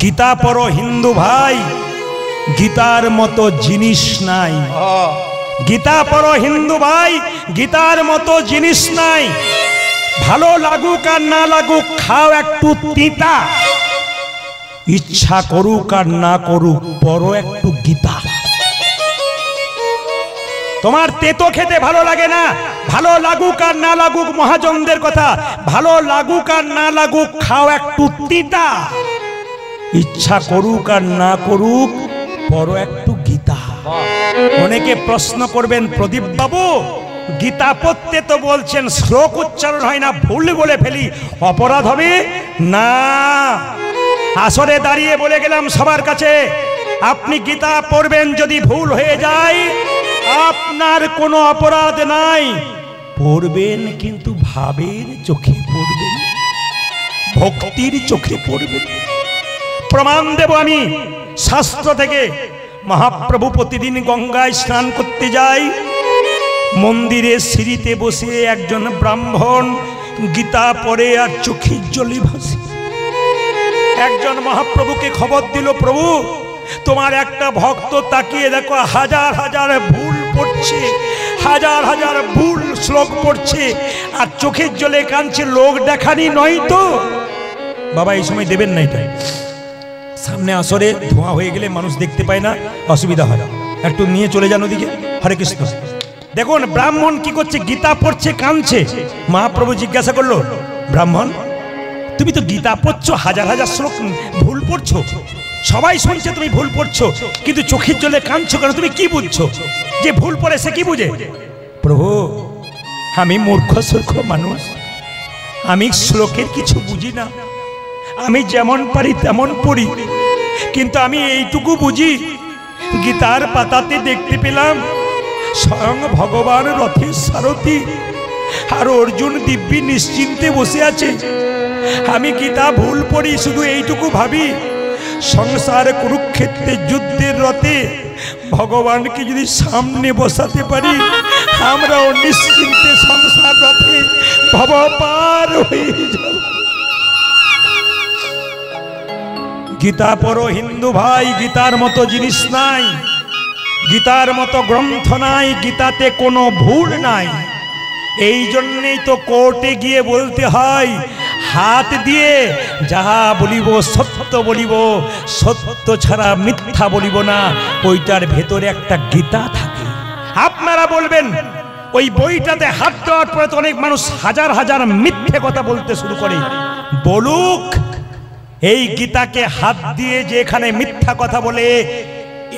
গীতা পড়ো হিন্দু ভাই, গীতার মতো জিনিস নাই। গীতা পড়ো হিন্দু ভাই, গীতার মতো জিনিস নাই। ভালো লাগুক আর না লাগুক, খাও একটু তিতা। ইচ্ছা করুক আর না করুক, পড়ো একটু গীতা। তোমার তেতো খেতে ভালো লাগে না, ভালো লাগুক আর না লাগুক, মহাজনদের কথা, ভালো লাগুক আর না লাগুক, খাও একটু তিতা। ইচ্ছা করুক আর না করুক, পড়ো একটু গীতা। অনেকে প্রশ্ন করবেন, প্রদীপ বাবু গীতা পড়তে তো বলছেন, শ্লোক উচ্চারণ হয় না, ভুল বলে ফেলি, অপরাধ হবে না? আসরে দাঁড়িয়ে বলে গেলাম সবার কাছে, আপনি গীতা পড়বেন, যদি ভুল হয়ে যায় আপনার কোনো অপরাধ নাই। পড়বেন কিন্তু ভাবের চোখে পড়বেন, ভক্তির চোখে পড়বেন। প্রমাণ দেব আমি শাস্ত্র থেকে। মহাপ্রভু প্রতিদিন গঙ্গায় স্নান করতে যায়, মন্দিরে সিঁড়িতে বসে একজন ব্রাহ্মণ গীতা পড়ে আর চোখের জলে ভাসে। একজন মহাপ্রভুকে খবর দিল, প্রভু তোমার একটা ভক্ত তাকিয়ে দেখো হাজার হাজার ভুল পড়ছে, হাজার হাজার ভুল শ্লোক পড়ছে আর চোখের জলে কাঁদছে, লোক দেখানি নয় তো? বাবা এই সময় দেবেন না, এটা সামনে আসরে ধোঁয়া হয়ে গেলে মানুষ দেখতে পায় না, অসুবিধা হয়, একটু নিয়ে চলে যান ওদিকে। হরে কৃষ্ণ। দেখুন ব্রাহ্মণ কি করছে, গীতা পড়ছে, কাঁদছে। মহাপ্রভু জিজ্ঞাসা করলো, ব্রাহ্মণ তুমি তো গীতা পড়ছো, হাজার হাজার শ্লোক ভুল পড়ছো, সবাই শুনছে তুমি ভুল পড়ছো, কিন্তু চোখের জলে কাঁদছো কেন? তুমি কি বুঝছো? যে ভুল পড়ে সে কি বুঝে? প্রভু আমি মূর্খ সূর্খ মানুষ, আমি শ্লোকের কিছু বুঝি না, আমি যেমন পারি তেমন পড়ি, কিন্তু আমি এইটুকু বুঝি, গীতার পাতাতে দেখতে পেলাম স্বয়ং ভগবান রথের সারথি আর অর্জুন দিব্যি নিশ্চিন্তে বসে আছে। আমি গীতা ভুল পড়ি, শুধু এইটুকু ভাবি, সংসার কুরুক্ষেত্রের যুদ্ধের রথে ভগবানকে যদি সামনে বসাতে পারি, আমরাও নিশ্চিন্তে সংসার রথে ভব পার হয়ে যাব। গীতা পড়ো হিন্দু ভাই, গীতার মতো জিনিস নাই, গীতার মতো গ্রন্থ নাই, গীতাতে কোনো ভুল নাই। এই জন্যেই তো কোর্টে গিয়ে বলতে হয়, হাত দিয়ে যাহা বলিব সত্য বলিব, সত্য ছাড়া মিথ্যা বলিব না। ওইটার ভেতরে একটা গীতা থাকে। আপনারা বলবেন ওই বইটাতে হাত দেওয়ার পরে তো অনেক মানুষ হাজার হাজার মিথ্যে কথা বলতে শুরু করে। বলুক, এই গীতাকে হাত দিয়ে যেখানে মিথ্যা কথা বলে,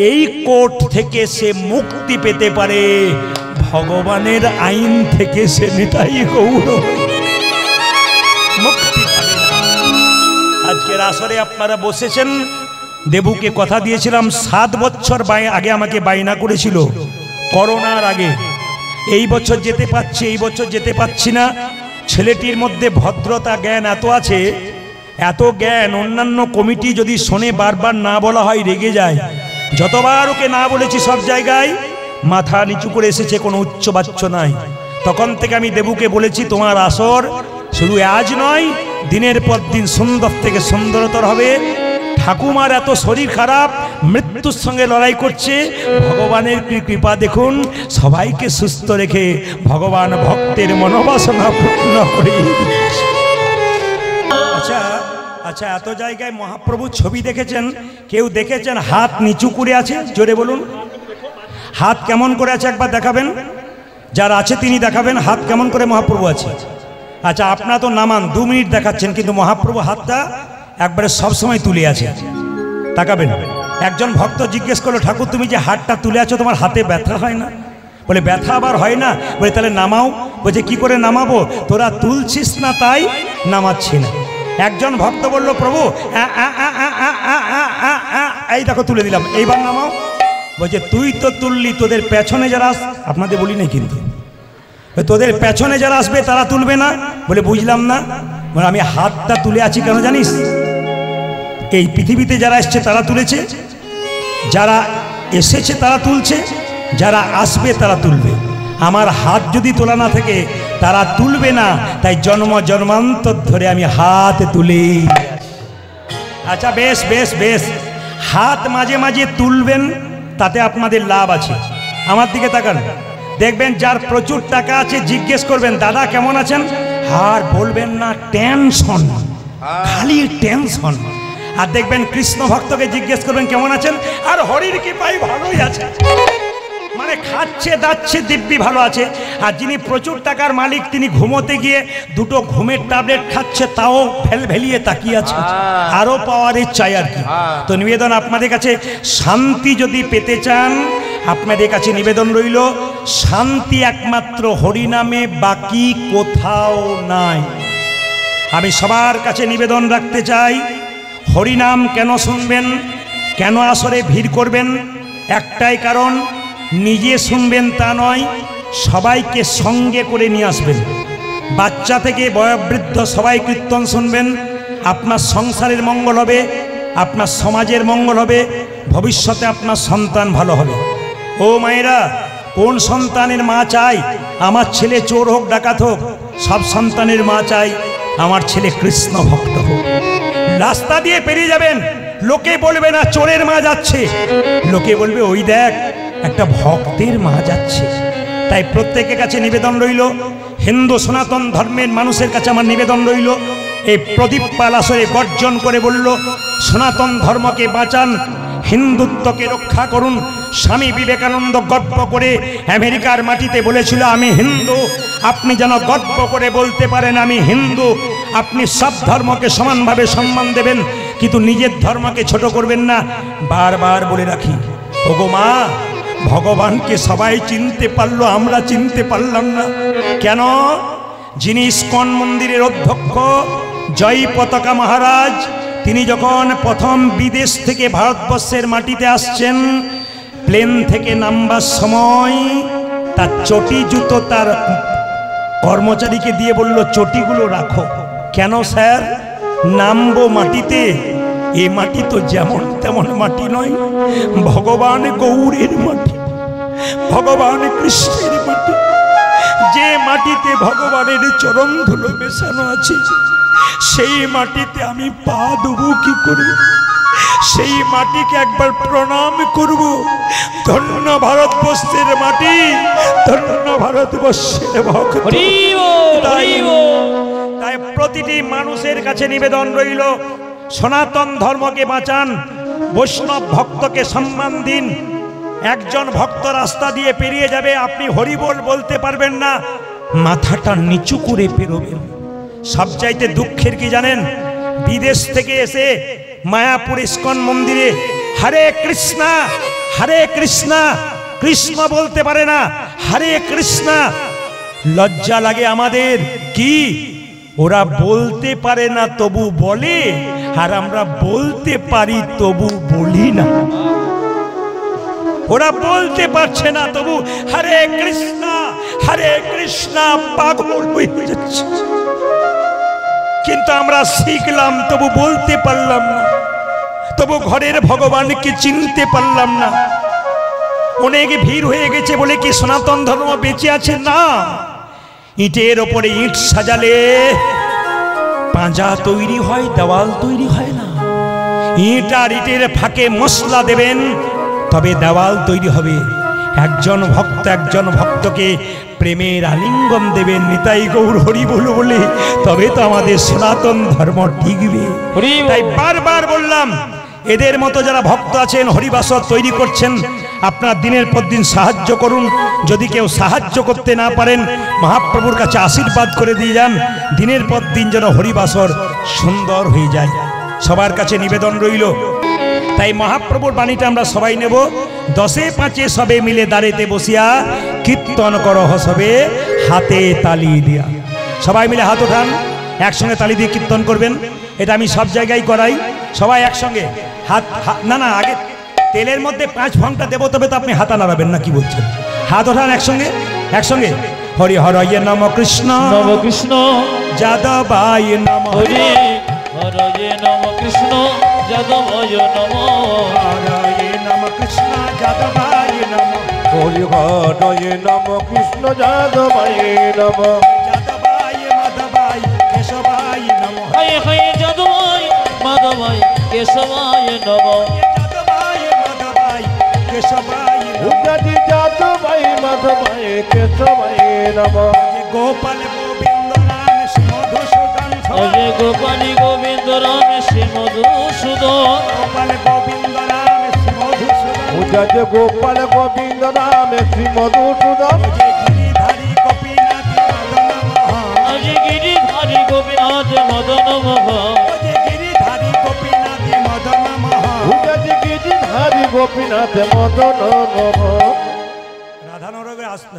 এই কোর্ট থেকে সে মুক্তি পেতে পারে, ভগবানের আইন থেকে সে নিতাই গৌর মুক্তি পাবে না। আজকের আসরে আপনারা বসেছেন, দেবুকে কথা দিয়েছিলাম, 7 বছর আগে আমাকে বায়না করেছিল করোনার আগে, এই বছর যেতে পারছি, এই বছর যেতে পারছি না। ছেলেটির মধ্যে ভদ্রতা জ্ঞান এত আছে, এত জ্ঞান, অন্যান্য কমিটি যদি শোনে বারবার না বলা হয় রেগে যায়। যতবার ওকে না বলেছি সব জায়গায় মাথা নিচু করে এসেছে, কোনো উচ্চ বাচ্চ নাই। তখন থেকে আমি দেবুকে বলেছি, তোমার আসর শুধু আজ নয়, দিনের পর দিন সুন্দর থেকে সুন্দরতর হবে। ঠাকুমার এত শরীর খারাপ, মৃত্যুর সঙ্গে লড়াই করছে, ভগবানের কৃপা দেখুন, সবাইকে সুস্থ রেখে ভগবান ভক্তের মনোবাসনা পূর্ণ করে। আচ্ছা আচ্ছা, এত জায়গায় মহাপ্রভু ছবি দেখেছেন, কেউ দেখেছেন হাত নিচু করে আছে? জোরে বলুন, হাত কেমন করে আছে একবার দেখাবেন। যারা আছে তিনি দেখাবেন হাত কেমন করে মহাপ্রভু আছে। আচ্ছা আপনারা তো নামান 2 মিনিট দেখাচ্ছেন, কিন্তু মহাপ্রভু হাতটা একবারে সবসময় তুলে আছে, তাকাবেন। একজন ভক্ত জিজ্ঞেস করলো, ঠাকুর তুমি যে হাতটা তুলে আছো তোমার হাতে ব্যথা হয় না? বলে ব্যথা আবার হয় না? বলে তাহলে নামাও। বলছে কি করে নামাবো? তোরা তুলছিস না তাই নামাচ্ছি না। একজন ভক্ত বলল, প্রভু এই দেখো তুলে দিলাম, এইবার নামাও। বলছে তুই তো তুললি, তোদের পেছনে যারা, আপনাদের বলি নাই কিন্তু, তোদের পেছনে যারা আসবে তারা তুলবে না। বলে বুঝলাম না। বলে আমি হাতটা তুলে আছি কেন জানিস? এই পৃথিবীতে যারা এসছে তারা তুলেছে, যারা এসেছে তারা তুলছে, যারা আসবে তারা তুলবে। আমার হাত যদি তোলা না থাকে তারা তুলবে না, তাই জন্ম জন্মান্তর ধরে আমি হাত তুলে। আচ্ছা বেশ বেশ বেশ, হাত মাঝে মাঝে তুলবেন, তাতে আপনাদের লাভ আছে। আমার দিকে তাকান, দেখবেন যার প্রচুর টাকা আছে জিজ্ঞেস করবেন দাদা কেমন আছেন, আর বলবেন না টেনশন, খালি টেনশন। আর দেখবেন কৃষ্ণ ভক্তকে জিজ্ঞেস করবেন কেমন আছেন, আর হরির কৃপায় ভালোই আছে, মানে খাচ্ছে দাচ্ছে দিব্যি ভালো আছে। আর যিনি প্রচুর টাকার মালিক তিনি ঘুমোতে গিয়ে দুটো ঘুমের ট্যাবলেট খাচ্ছে, তাও ভেলিয়ে তাকিয়ে আছে, আরো পাওয়ার ইচ্ছায় আর কি। তো নিবেদন আপনাদের কাছে, শান্তি যদি পেতে চান আপনাদের কাছে নিবেদন রইল, শান্তি একমাত্র হরিনামে, বাকি কোথাও নাই। আমি সবার কাছে নিবেদন রাখতে চাই, হরিনাম কেন শুনবেন, কেন আসরে ভিড় করবেন, একটাই কারণ, নিজে শুনবেন তা নয়, সবাইকে সঙ্গে করে নিয়ে আসবেন। বাচ্চা থেকে বয়োবৃদ্ধ সবাই কীর্তন শুনবেন, আপনার সংসারের মঙ্গল হবে, আপনার সমাজের মঙ্গল হবে, ভবিষ্যতে আপনার সন্তান ভালো হবে। ও মায়েরা, কোন সন্তানের মা চাই আমার ছেলে চোর হোক ডাকাত হোক? সব সন্তানের মা চাই আমার ছেলে কৃষ্ণ ভক্ত হোক। রাস্তা দিয়ে পেরিয়ে যাবেন, লোকে বলবে না চোরের মা যাচ্ছে, লোকে বলবে ওই দেখ একটা ভক্তের মা যাচ্ছে। তাই প্রত্যেকের কাছে নিবেদন রইল, হিন্দু সনাতন ধর্মের মানুষের কাছে আমার নিবেদন রইল, এই প্রদীপ পাল আসরে গর্জন করে বলল, সনাতন ধর্মকে বাঁচান, হিন্দুত্বকে রক্ষা করুন। স্বামী বিবেকানন্দ গর্ব করে আমেরিকার মাটিতে বলেছিল আমি হিন্দু। আপনি যেন গর্ব করে বলতে পারেন আমি হিন্দু। আপনি সব ধর্মকে সমানভাবে সম্মান দেবেন, কিন্তু নিজের ধর্মকে ছোট করবেন না। বারবার বলে রাখি, ওগো মা, ভগবানকে সবাই চিনতে পারলো, আমরা চিনতে পারলাম না কেন? যিনি ইস্কন মন্দিরের অধ্যক্ষ জয় পতাকা মহারাজ, তিনি যখন প্রথম বিদেশ থেকে ভারতবর্ষের মাটিতে আসছেন, প্লেন থেকে নামবার সময় তার চটি জুতো তার কর্মচারীকে দিয়ে বলল চটিগুলো রাখো। কেন স্যার? নামবো মাটিতে, এ মাটি তো যেমন তেমন মাটি নয়, ভগবান গৌরের মাটি, ভগবান কৃষ্ণের মাটি। যে মাটিতে ভগবানের চরণ ধুলো মেশানো আছে, সেই মাটিতে আমি পা দেবো কি করে? সেই মাটিকে একবার প্রণাম করব। ধন্য ভারতবর্ষের মাটি, ধন্য ভারতবর্ষের ভক্ত। তাই প্রতিটি মানুষের কাছে নিবেদন রইল, সনাতন ধর্মকে বাঁচান, বৈষ্ণব ভক্তকে সম্মান দিন। একজন ভক্ত রাস্তা দিয়ে পেরিয়ে যাবে, আপনি হরিবোল বলতে পারবেন না, মাথাটা নিচু করে পেরোবেন। সবচাইতে দুঃখের কি জানেন? বিদেশ থেকে এসে মায়াপুর ইস্কন মন্দিরে হরে কৃষ্ণা হরে কৃষ্ণা, কৃষ্ণ বলতে পারে না, হরে কৃষ্ণা। লজ্জা লাগে আমাদের, কি ওরা বলতে পারে না তবু বলে, আর আমরা বলতে পারি তবু বলি না। ওরা বলতে পারছে না তবু হরে কৃষ্ণা হরে কৃষ্ণা পাগল হয়ে যাচ্ছে। কিন্তু আমরা শিখলাম তবু বলতে পারলাম না, তবু ঘরের ভগবানকে চিনতে পারলাম না। অনেক ভিড় হয়ে গেছে বলে কি সনাতন ধর্ম বেঁচে আছে? না। ইটের ওপরে ইট সাজালে পাঁজা তৈরি হয়, দেওয়াল তৈরি হয় না। ইট আর ইটের ফাঁকে মশলা দেবেন, তবে দেওয়াল তৈরি হবে। একজন ভক্ত একজন ভক্তকে প্রেমের আলিঙ্গন দেবেন, নিতাই গৌর হরি বলো বলে, তবে তো আমাদের সনাতন ধর্ম টিকবে। তাই বারবার বললাম, এদের মতো যারা ভক্ত আছেন হরিবাসর তৈরি করছেন, আপনার দিনের পর দিন সাহায্য করুন। যদি কেউ সাহায্য করতে না পারেন, মহাপ্রভুর কাছে আশীর্বাদ করে দিয়ে যান, দিনের পর দিন যেন হরিবাসর সুন্দর হয়ে যায়। সবার কাছে নিবেদন রইল। তাই মহাপ্রভুর বাণীটা আমরা সবাই নেব। 10-5 সবে মিলে দাঁড়িতে বসিয়া কীর্তন করো সবে হাতে তালি দিয়া। সবাই মিলে হাত ওঠান, একসঙ্গে তালি দিয়ে কীর্তন করবেন। এটা আমি সব জায়গায় করাই। সবাই একসঙ্গে হাত, না না, আগে তেলের মধ্যে 5 ভাঙটা দেবো, তবে তো আপনি হাতা নাড়াবেন না, কি বলছেন? হাত ওঠান একসঙ্গে, একসঙ্গে। হরি হরয়ে নম কৃষ্ণ নম কৃষ্ণ যাদবায় নম, হরি হরয়ে নম কৃষ্ণ যাদবায় নম, হরয়ে নম কৃষ্ণ যাদবায় নম, হরি হরয়ে নম কৃষ্ণ যাদবায় নম, যাদবায় মাধবায় কেশবায় নম, হরে হরে যাদবায় মাধবায় কেশবায় নমঃ যাদবায় মাধবায় কেশবায় উজাজি যাদবায় মাধবায় কেশবায় নমঃ গোপাল গোবিন্দ রাম শ্রী মধুসূদন অজয় গোপালী গোবিন্দ রাম শ্রী মধুসূদন গোপাল গোবিন্দ রাম শ্রী মধুসূদন উজাজি গোপাল গোবিন্দ রাম শ্রী মধুসূদন গিরিধারী গোপীনাথ মদন মোহন অজয় গিরিধারী গোপীনাথ মদন মোহন গিরিধারী গোপীনাথ মদন মোহন উজাজি গিরিধারী গোপীনাথ মদন মোহন।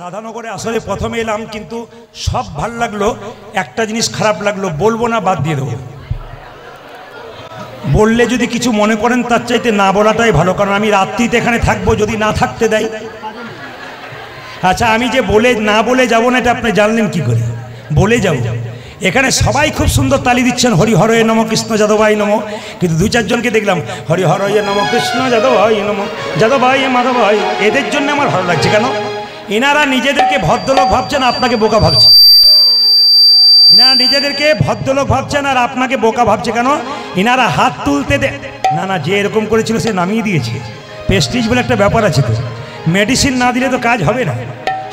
রাধানগরে আসলে প্রথমে এলাম, কিন্তু সব ভাল লাগলো, একটা জিনিস খারাপ লাগলো, বলবো না, বাদ দিয়ে দেবো। বললে যদি কিছু মনে করেন তার চাইতে না বলাটাই ভালো, কারণ আমি রাত্রিতে এখানে থাকবো, যদি না থাকতে দেয়। আচ্ছা, আমি যে না বলে যাব না এটা আপনি জানলেন কি করে? বলে যাব। এখানে সবাই খুব সুন্দর তালি দিচ্ছেন, হরি হরয়ে নম কৃষ্ণ যাদবায় নম, কিন্তু দু চারজনকে দেখলাম হরি হরয়ে নম কৃষ্ণ যাদবায় নম যাদবায় মাধবায়। এদের জন্য আমার ভালো লাগছে। কেন? এনারা নিজেদেরকে ভদ্রলোক ভাবছেন, আপনাকে বোকা ভাবছে। এনারা নিজেদেরকে ভদ্রলোক ভাবছেন আর আপনাকে বোকা ভাবছে। কেন? এনারা হাত তুলতে না, যে এরকম করেছিল সে নামিয়ে দিয়েছে। প্রেস্টিজ বলে একটা ব্যাপার আছে, তো মেডিসিন না দিলে তো কাজ হবে না।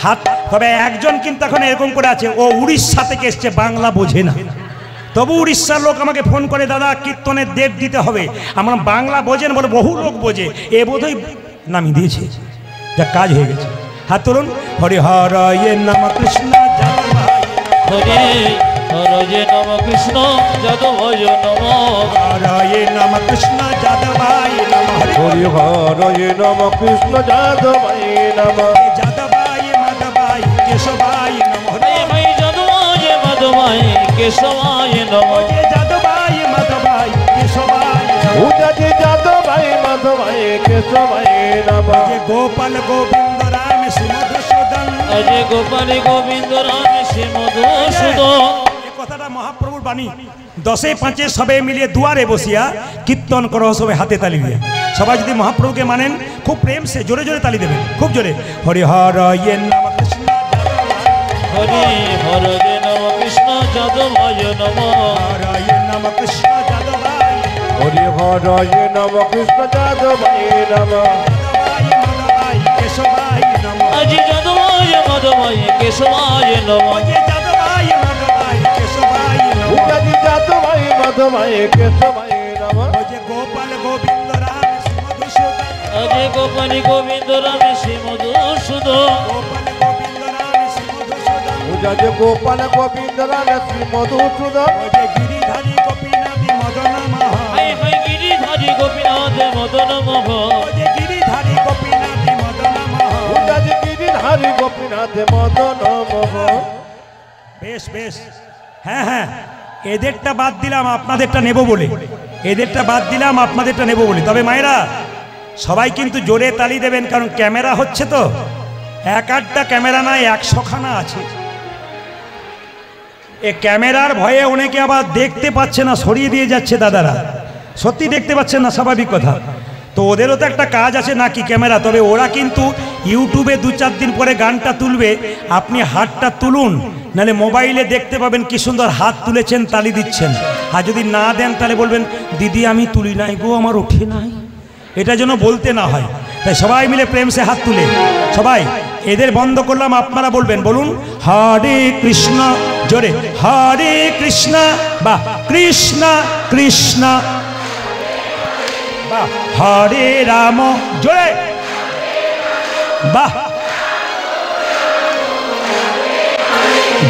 হাত, তবে একজন কিন্তু এখন এরকম করে আছে, ও উড়িষ্যা থেকে এসছে, বাংলা বোঝে না, তবু উড়িষ্যার লোক আমাকে ফোন করে, দাদা কীর্তনের ডেট দিতে হবে। আমরা বাংলা বোঝেন বলে, বহু লোক বোঝে, এ বোধহয় নামিয়ে দিয়েছে, যা কাজ হয়ে গেছে। হাত তুলুন। হরি হরয়ে নম কৃষ্ণ যাদবায় হরে হরয়ে নম কৃষ্ণ যাদবায় নমঃ হরয়ে নম কৃষ্ণ যাদবায় নম হরি হরয়ে নম কৃষ্ণ যাদবায় নমঃ যাদবায় মাধবায় কেশবায় নম হরে ভাই যাদবায় মাধবায় কেশবায় নমঃ যাদবায় মাধবায় কেশবায় উজাজি যাদবায় মাধবায় কেশবায় নমঃ গোপাল গোবিন্দ রাম শ্রী মধুসূদন। অজয় গোপালী গোবিন্দ রাম শ্রী মধুসূদন। এই কথাটা মহাপ্রভুর বাণী। 10-5 সবে মিলিয়ে দুয়ারে বসিয়া কীর্তন করো, সবে হাতে তালি দিয়ে। সবাই যদি মহাপ্রভুকে মানেন, খুব প্রেম সে জোরে জোরে তালি দেবেন, খুব জোরে। হরি হরয়ে নম কৃষ্ণ হরে হরয়ে নম কৃষ্ণ যাদবায় নমঃ হরয়ে নম কৃষ্ণ যাদবায় হরি হরয়ে নম কৃষ্ণ যাদবায় নমঃ মাধবায় কেশবায় নম অজয় যাদবায় মাধবায় কেশবায় নমঃ যাদবায় মাধবায় কেশবায় নম উজাজি যাদবায় মাধবায় কেশবায় নমঃ গোপাল গোবিন্দ রাম শ্রী মধুসূদন। অজয় গোপালী গোবিন্দ রাম শ্রী মধুসূদন। গোপাল গোবিন্দ রাম শ্রী মধুসূদন। উজাজি Gopal Govinda Ram Shri Madhusudan Giridhari Gopinath Madan Mohan high high Giridhari Gopinath Madan Mohan Giridhari Gopinath Madan Mohan. উজাজি গিরিধারী গোপীনাথ মদন মোহন। বেশ বেশ, হ্যাঁ হ্যাঁ, এদেরটা বাদ দিলাম, আপনাদেরটা নেব বলে। এদেরটা বাদ দিলাম, আপনাদেরটা নেব বলে। তবে মায়েরা সবাই কিন্তু জোরে তালি দেবেন, কারণ ক্যামেরা হচ্ছে তো। এক আধটা ক্যামেরা নয়, 100খানা আছে। এ ক্যামেরার ভয়ে অনেকে আবার দেখতে পাচ্ছে না, সরিয়ে দিয়ে যাচ্ছে দাদারা। সত্যি দেখতে পাচ্ছেন না, স্বাভাবিক কথা। তো ওদেরও তো একটা কাজ আছে নাকি, ক্যামেরা। তবে ওরা কিন্তু ইউটিউবে 2-4 দিন পরে গানটা তুলবে, আপনি হাতটা তুলুন, নাহলে মোবাইলে দেখতে পাবেন কি সুন্দর হাত তুলেছেন, তালি দিচ্ছেন। আর যদি না দেন তাহলে বলবেন, দিদি আমি তুলি নাই গো, আমার ওঠে নাই। এটা যেন বলতে না হয়, তাই সবাই মিলে প্রেম সে হাত তুলে। সবাই এদের বন্ধ করলাম, আপনারা বলবেন, বলুন হরে কৃষ্ণ জোরে, হরে কৃষ্ণ বা কৃষ্ণ কৃষ্ণ বা হরে রাম জোরে, বাহ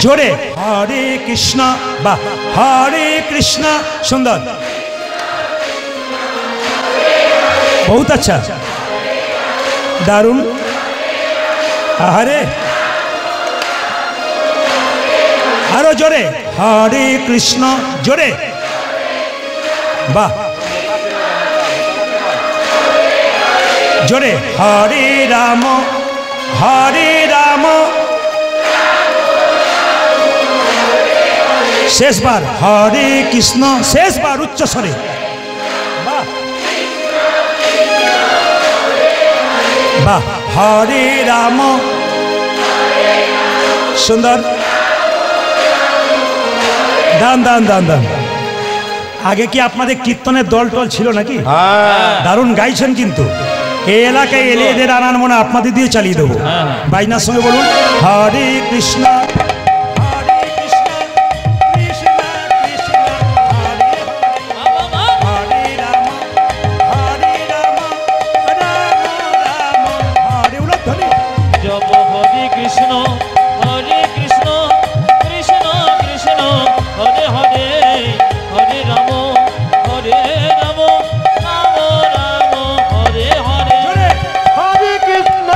জোরে, হরে কৃষ্ণ বা হরে কৃষ্ণ। সুন্দর, বহুত আচ্ছা, দারুণ। আরে আরো জোরে, হরে কৃষ্ণ জোরে, বাহ জোরে, হরে রাম হরে রাম। শেষবার হরে কৃষ্ণ, শেষবার উচ্চ স্বরে, বাহ বাহ, হরে রাম। সুন্দর, দান দান দান দান। আগে কি আপনাদের কীর্তনের দল টল ছিল নাকি? হ্যাঁ দারুণ গাইছেন কিন্তু। এই এলাকায় এলে এদের আনার মনে আপনাদের দিয়ে চালিয়ে দেবো। বাইনার সঙ্গে বলুন হরে কৃষ্ণ হরে কৃষ্ণ কৃষ্ণ কৃষ্ণ হরে হরে রাম হরে রাম রাম রাম হরে উলধ্বনি। জপ হরে কৃষ্ণ কৃষ্ণ কৃষ্ণ হরে হরে হরে রাম রাম রাম হরে হরে। জোরে। হরে কৃষ্ণ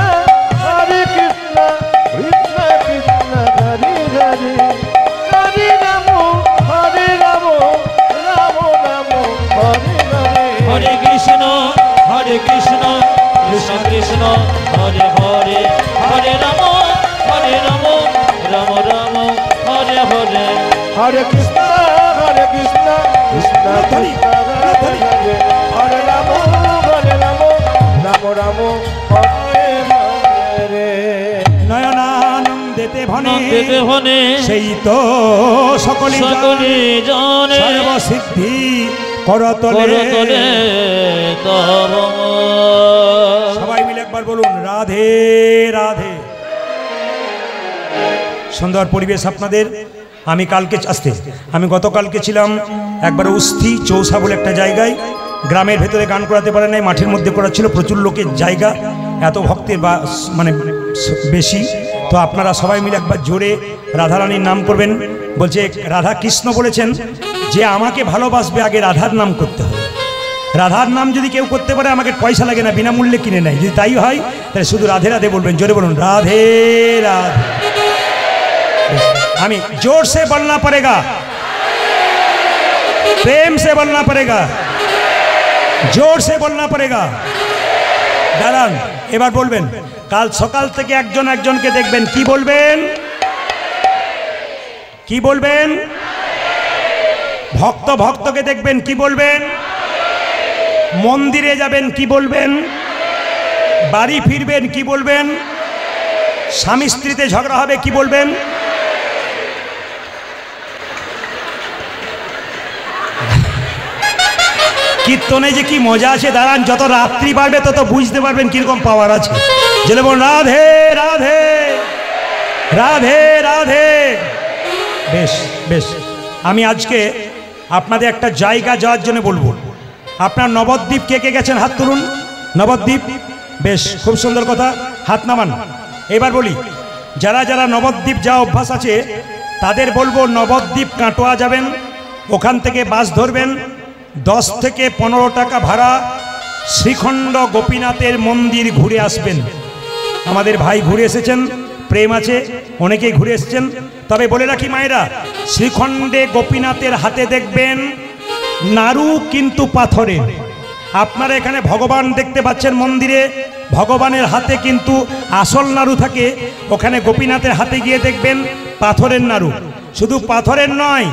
কৃষ্ণ কৃষ্ণ হরে হরে হরে রাম রাম রাম হরে হরে। হরে কৃষ্ণ কৃষ্ণ কৃষ্ণ হরে হরে হরে রাম রাম রাম হরে হরে। হরে কৃষ্ণ কৃষ্ণ কৃষ্ণ হরে হরে হরে রাম রাম রাম হরে হরে। নয়নানন্দেতে ভনে নন্দেতে হনে সেই তো সকলে সকলে জানে সর্বসিদ্ধি করতলে। করতলে তব। সবাই মিলে একবার বলুন রাধে রাধে। সুন্দর পরিবেশ আপনাদের। আমি কালকে আমি গতকালকে ছিলাম একবার উস্থি চৌসা বলে একটা জায়গায়, গ্রামের ভেতরে গান করাতে পারে নাই, মাঠের মধ্যে করা ছিল, প্রচুর লোকের জায়গা, এত ভক্তের বা মানে বেশি। তো আপনারা সবাই মিলে একবার জোরে রাধারানীর নাম করবেন। বলছে রাধা কৃষ্ণ বলেছেন যে আমাকে ভালোবাসবে আগে রাধার নাম করতে হবে। রাধার নাম যদি কেউ করতে পারে আমাকে পয়সা লাগে না, বিনামূল্যে কিনে নেয়। যদি তাই হয় তাহলে শুধু রাধে রাধে বলবেন। জোরে বলুন রাধে রাধে। हमें जोर से बोलना पड़ेगा, प्रेम से बोलना पड़ेगा, जोर से बोलना पड़ेगा। দাঁড়ান, এবার বলবেন। কাল সকাল থেকে একজন একজনকে দেখবেন, কি বলবেন? কি বলবেন? ভক্ত ভক্তকে দেখবেন, কি বলবেন? মন্দিরে যাবেন, কি বলবেন? বাড়ি ফিরবেন, কি বলবেন? স্বামী স্ত্রীতে ঝগড়া হবে, কি বলবেন? কীর্তনে যে কি মজা আছে, দাঁড়ান, যত রাত্রি বাড়বে তত বুঝতে পারবেন কিরকম পাওয়ার আছে। যেটা বল রাধে রাধে রাধে রাধে। বেশ বেশ, আমি আজকে আপনাদের একটা জায়গা যাওয়ার জন্য বলবো। আপনার নবদ্বীপ কে কে গেছেন? হাত তুলুন। নবদ্বীপ, বেশ, খুব সুন্দর কথা, হাত নামান। এবার বলি, যারা যারা নবদ্বীপ যাওয়া অভ্যাস আছে তাদের বলবো, নবদ্বীপ কাটোয়া যাবেন, ওখান থেকে বাস ধরবেন, 10 থেকে 15 টাকা ভাড়া, শ্রীখণ্ড গোপীনাথের মন্দির ঘুরে আসবেন। আমাদের ভাই ঘুরে এসেছেন, প্রেম আছে, অনেকেই ঘুরে এসেছেন। তবে বলে রাখি মায়েরা, শ্রীখণ্ডে গোপীনাথের হাতে দেখবেন নাড়ু কিন্তু পাথরের। আপনারা এখানে ভগবান দেখতে পাচ্ছেন মন্দিরে, ভগবানের হাতে কিন্তু আসল নাড়ু থাকে, ওখানে গোপীনাথের হাতে গিয়ে দেখবেন পাথরের নাড়ু। শুধু পাথরের নয়,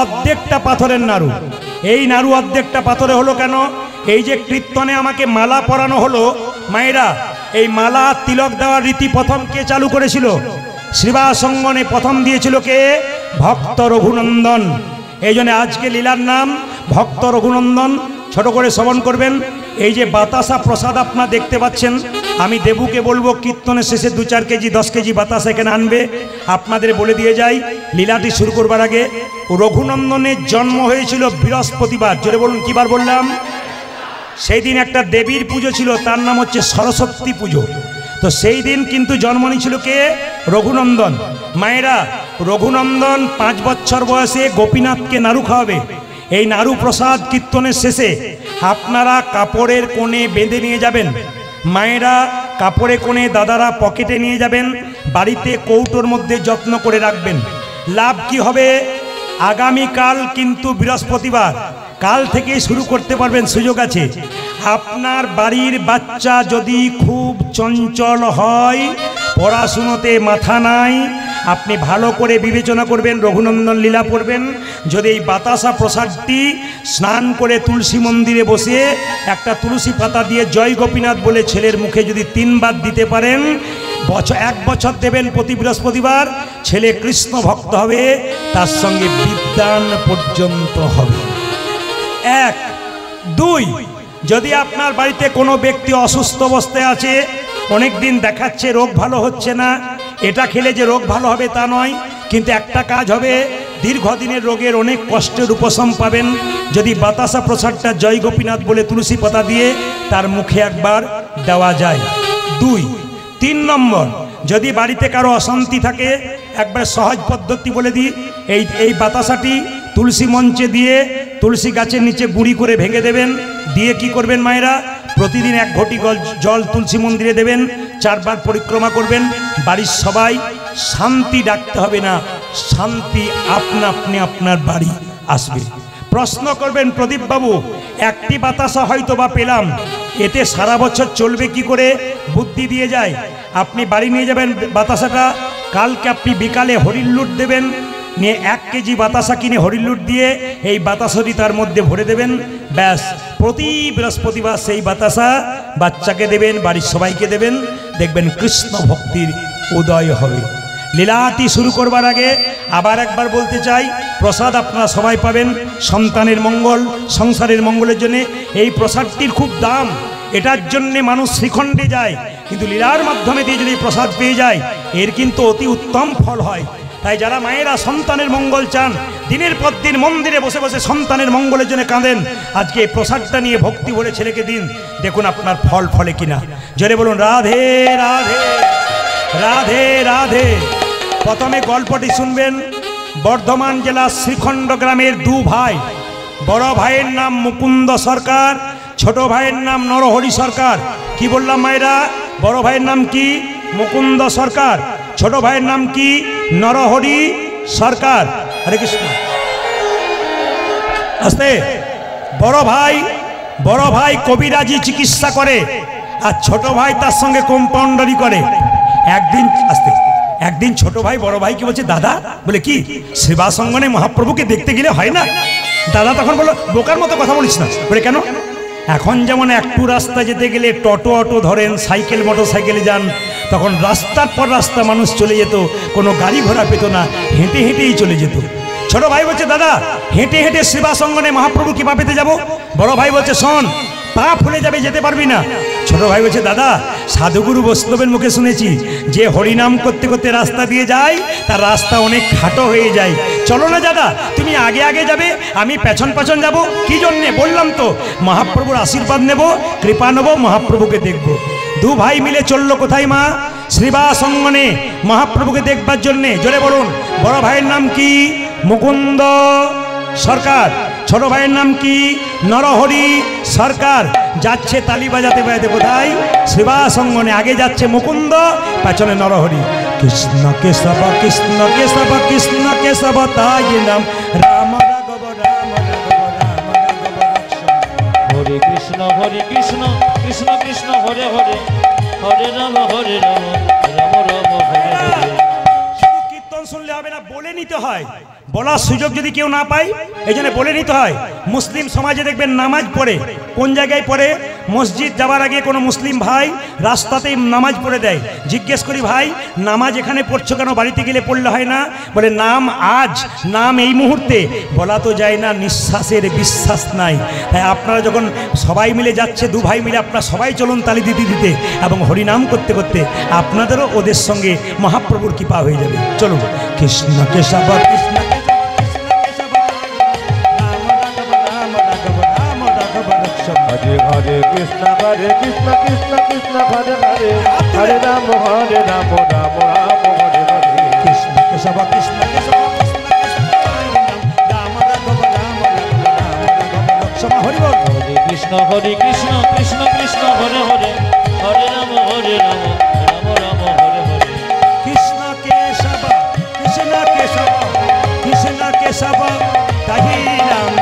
অর্ধেকটা পাথরের নাড়ু। এই নাড়ু অর্ধেকটা পাথরে হলো কেন? এই যে কীর্তনে আমাকে মালা পরানো হলো, মায়েরা, এই মালা তিলক দেওয়ার রীতি প্রথম কে চালু করেছিল? শ্রীবাসঙ্গনে প্রথম দিয়েছিল কে? ভক্ত রঘুনন্দন। এই জন্য আজকে লীলার নাম ভক্ত রঘুনন্দন। ছোট করে শ্রবণ করবেন। এই যে বাতাসা প্রসাদ আপনারা দেখতে পাচ্ছেন, আমি দেবুকে বলবো কীর্তনের শেষে 2-4 কেজি 10 কেজি বাতাসা এখানে আনবে। আপনাদের বলে দিয়ে যাই, লীলাটি শুরু করবার আগে, রঘুনন্দনের জন্ম হয়েছিল বৃহস্পতিবার। জোরে বলুন, কিবার বললাম? সেই দিন একটা দেবীর পুজো ছিল, তার নাম হচ্ছে সরস্বতী পুজো। তো সেই দিন কিন্তু জন্ম নিয়েছিল কে? রঘুনন্দন। মায়েরা, রঘুনন্দন 5 বছর বয়সে গোপীনাথকে নাড়ু খাওয়াবে। এই নাড়ু প্রসাদ কীর্তনের শেষে আপনারা কাপড়ের কোণে বেঁধে নিয়ে যাবেন। মায়েরা কাপড়ে কোণে, দাদারা পকেটে নিয়ে যাবেন, বাড়িতে কৌটোর মধ্যে যত্ন করে রাখবেন। লাভ কি হবে? আগামীকাল কিন্তু বৃহস্পতিবার, কাল থেকে শুরু করতে পারবেন, সুযোগ আছে। আপনার বাড়ির বাচ্চা যদি খুব চঞ্চল হয়, পড়াশুনোতে মাথা নাই, আপনি ভালো করে বিবেচনা করবেন, রঘুনন্দন লীলা পড়বেন। যদি এই বাতাসা প্রসাদটি স্নান করে তুলসী মন্দিরে বসে একটা তুলসী পাতা দিয়ে জয় গোপীনাথ বলে ছেলের মুখে যদি 3 বার দিতে পারেন, 1 বছর দেবেন প্রতি বৃহস্পতিবার, ছেলে কৃষ্ণ ভক্ত হবে, তার সঙ্গে বিদ্যান পর্যন্ত হবে। এক। দুই, যদি আপনার বাড়িতে কোনো ব্যক্তি অসুস্থ অবস্থায় আছে, অনেক দিন দেখাচ্ছে রোগ ভালো হচ্ছে না, এটা খেলে যে রোগ ভালো হবে তা নয়, কিন্তু একটা কাজ হবে, দীর্ঘদিনের রোগের অনেক কষ্টের উপশম পাবেন যদি বাতাসা প্রসাদটা জয় গোপীনাথ বলে তুলসী পাতা দিয়ে তার মুখে একবার দেওয়া যায়। দুই। তিন নম্বর, যদি বাড়িতে কারো অশান্তি থাকে, একবার সহজ পদ্ধতি বলে দিই, এই বাতাসাটি তুলসী মঞ্চে দিয়ে তুলসী গাছের নিচে গুঁড়ি করে ভেঙে দেবেন, দিয়ে কি করবেন মায়েরা, প্রতিদিন 1 ঘটি জল তুলসী মন্দিরে দেবেন, 4 বার পরিক্রমা করবেন। বাড়ির সবাই শান্তি ডাকতে হবে না, শান্তি আপনা আপনি আপনার বাড়ি আসবে। প্রশ্ন করবেন, প্রদীপ বাবু একটি বাতাসা হয়তো বা পেলাম, এতে সারা বছর চলবে কি করে? বুদ্ধি দিয়ে যায়। আপনি বাড়ি নিয়ে যাবেন বাতাসাটা, কালকে আপনি বিকালে হরিণ লুট দেবেন, নিয়ে 1 কেজি বাতাসা কিনে হরিণ লুট দিয়ে এই বাতাসটি তার মধ্যে ভরে দেবেন, ব্যাস প্রতি বৃহস্পতিবার সেই বাতাসা বাচ্চাকে দেবেন, বাড়ির সবাইকে দেবেন, দেখবেন কৃষ্ণ ভক্তির উদয় হবে। লীলাটি শুরু করবার আগে আবার একবার বলতে চাই, প্রসাদ আপনারা সবাই পাবেন সন্তানের মঙ্গল, সংসারের মঙ্গলের জন্য। এই প্রসাদটির খুব দাম, এটার জন্যে মানুষ শ্রীখণ্ডে যায়, কিন্তু লীলার মাধ্যমে দিয়ে যদি প্রসাদ পেয়ে যায়, এর কিন্তু অতি উত্তম ফল হয়। তাই যারা মায়েরা সন্তানের মঙ্গল চান, দিনের পর দিন মন্দিরে বসে বসে সন্তানের মঙ্গলের জন্য কাঁদেন, আজকে এই প্রসাদটা নিয়ে ভক্তি ভরে ছেলেকে দিন, দেখুন আপনার ফল ফলে কিনা। জোরে বলুন রাধে রাধে রাধে রাধে। প্রথমে গল্পটি শুনবেন। বর্ধমান জেলার শ্রীখণ্ড গ্রামের 2 ভাই, বড় ভাইয়ের নাম মুকুন্দ সরকার, ছোট ভাইয়ের নাম নরহরি সরকার। কি বললাম মায়েরা? বড় ভাইয়ের নাম কি? মুকুন্দ সরকার। ছোট ভাইয়ের নাম কি? নরহরি সরকার। হরে কৃষ্ণ। আস্তে। বড় ভাই কবিরাজি চিকিৎসা করে, আর ছোট ভাই তার সঙ্গে কম্পাউন্ডারি করে। একদিন ছোট ভাই বড় ভাইকে বলছে, দাদা, বলে কি সেবা সঙ্গনে মহাপ্রভুকে দেখতে গেলে হয় না? দাদা তখন বলল, বোকার মতো কথা বলিস না। বলে কেন? এখন যেমন একটু রাস্তা যেতে গেলে টোটো অটো ধরেন, সাইকেল মোটর সাইকেলে যান, তখন রাস্তার পর রাস্তা মানুষ চলে যেত, কোনো গাড়ি ঘোড়া পেত না, হেঁটে হেঁটেই চলে যেত। ছোট ভাই বলছে, দাদা হেঁটে হেঁটে সেবা সঙ্গনে মহাপ্রভু কৃপা পেতে যাব। বড় ভাই বলছে, শোন, পা ফুলে যাবে, যেতে পারবি না। ছোট ভাই বলছে, দাদা সাধুগুরু বৈষ্ণবের মুখে শুনেছি যে হরিনাম করতে করতে রাস্তা দিয়ে যায়, তার রাস্তা অনেক খাটো হয়ে যায়। চলো না দাদা, তুমি আগে আগে যাবে, আমি পেছন পেছন যাব। কি জন্যে? বললাম তো, মহাপ্রভুর আশীর্বাদ নেব, কৃপা নেব, মহাপ্রভুকে দেখব। 2 ভাই মিলে চললো কোথায় মা? শ্রীবাস অঙ্গনে মহাপ্রভুকে দেখবার জন্যে। জোরে বলুন। বড় ভাইয়ের নাম কি? মুকুন্দ সরকার। ছোট ভাইয়ের নাম কি? নরহরি সরকার। যাচ্ছে তালি বাজাতে বাজাতে কোথায়? শ্রীবাস অঙ্গনে। আগে যাচ্ছে মুকুন্দ, পেছনে নরহরি। কৃষ্ণ কেশব কৃষ্ণ কেশব কৃষ্ণ কেশব তাই নাম, রাম রাঘব রাম রাঘব রাম রাঘব রক্ষণ। হরে কৃষ্ণ কৃষ্ণ কৃষ্ণ হরে হরে, হরে রাম রাম রাম হরে হরে। শুধু কীর্তন শুনলে হবে না, বলে নিতে হয়। বলার সুযোগ যদি কেউ না পায়, এই জন্য বলে নিতে হয়। মুসলিম সমাজে দেখবেন নামাজ পড়ে, কোন জায়গায় পড়ে? মসজিদ যাওয়ার আগে কোনো মুসলিম ভাই রাস্তাতেই নামাজ পড়ে দেয়। জিজ্ঞেস করি, ভাই নামাজ এখানে পড়ছো কেন? বাড়িতে গেলে পড়লে হয় না? বলে নাম আজ, নাম এই মুহূর্তে। বলা তো যায় না, নিঃশ্বাসের বিশ্বাস নাই। তাই আপনারা যখন সবাই মিলে যাচ্ছে, 2 ভাই মিলে আপনারা সবাই চলুন তালি দিতে দিতে এবং হরিনাম করতে করতে, আপনাদেরও ওদের সঙ্গে মহাপ্রভুর কৃপা হয়ে যাবে। চলুন। কৃষ্ণ কেশব কৃষ্ণ হরে হরে কৃষ্ণ কৃষ্ণ কৃষ্ণ হরে হরে, হরে রাম রাম রাম হরে হরে। কৃষ্ণ কেশব কৃষ্ণ কেশব রাম রাঘব রাম রাঘব রাম রাঘব রক্ষণ। হরি বল। হরে কৃষ্ণ কৃষ্ণ কৃষ্ণ হরে হরে, হরে রাম রাম রাম হরে হরে। কৃষ্ণ কেশব কৃষ্ণ কেশব কৃষ্ণ কেশব তাহি রাম,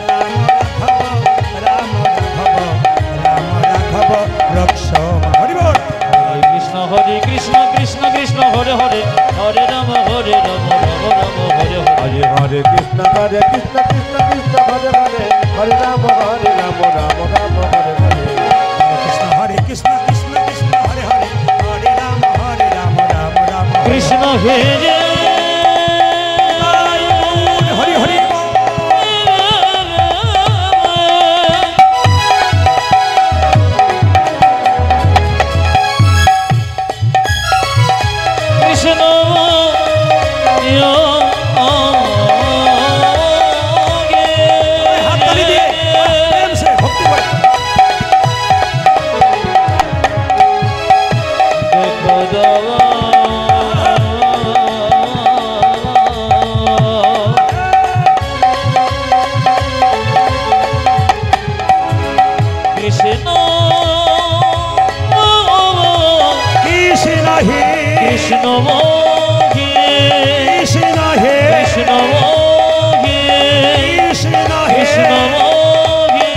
রাম রাঘব রাম রাঘব রাম রাঘব রক্ষণ। হরি বল। হরে কৃষ্ণ কৃষ্ণ কৃষ্ণ হরে হরে, হরে রাম রাম রাম হরে হরে। হরে হরে কৃষ্ণ কৃষ্ণ কৃষ্ণ হরে হরে, হরে রাম রাম রাম হরে হরে। কৃষ্ণ হরে কৃষ্ণ কৃষ্ণ কৃষ্ণ হরে হরে, হরে রাম রাম রাম। কৃষ্ণ হে যে হরি হরি কৃষ্ণ মোহে কৃষ্ণ হে কৃষ্ণ মোহে কৃষ্ণ হে কৃষ্ণ মোহে।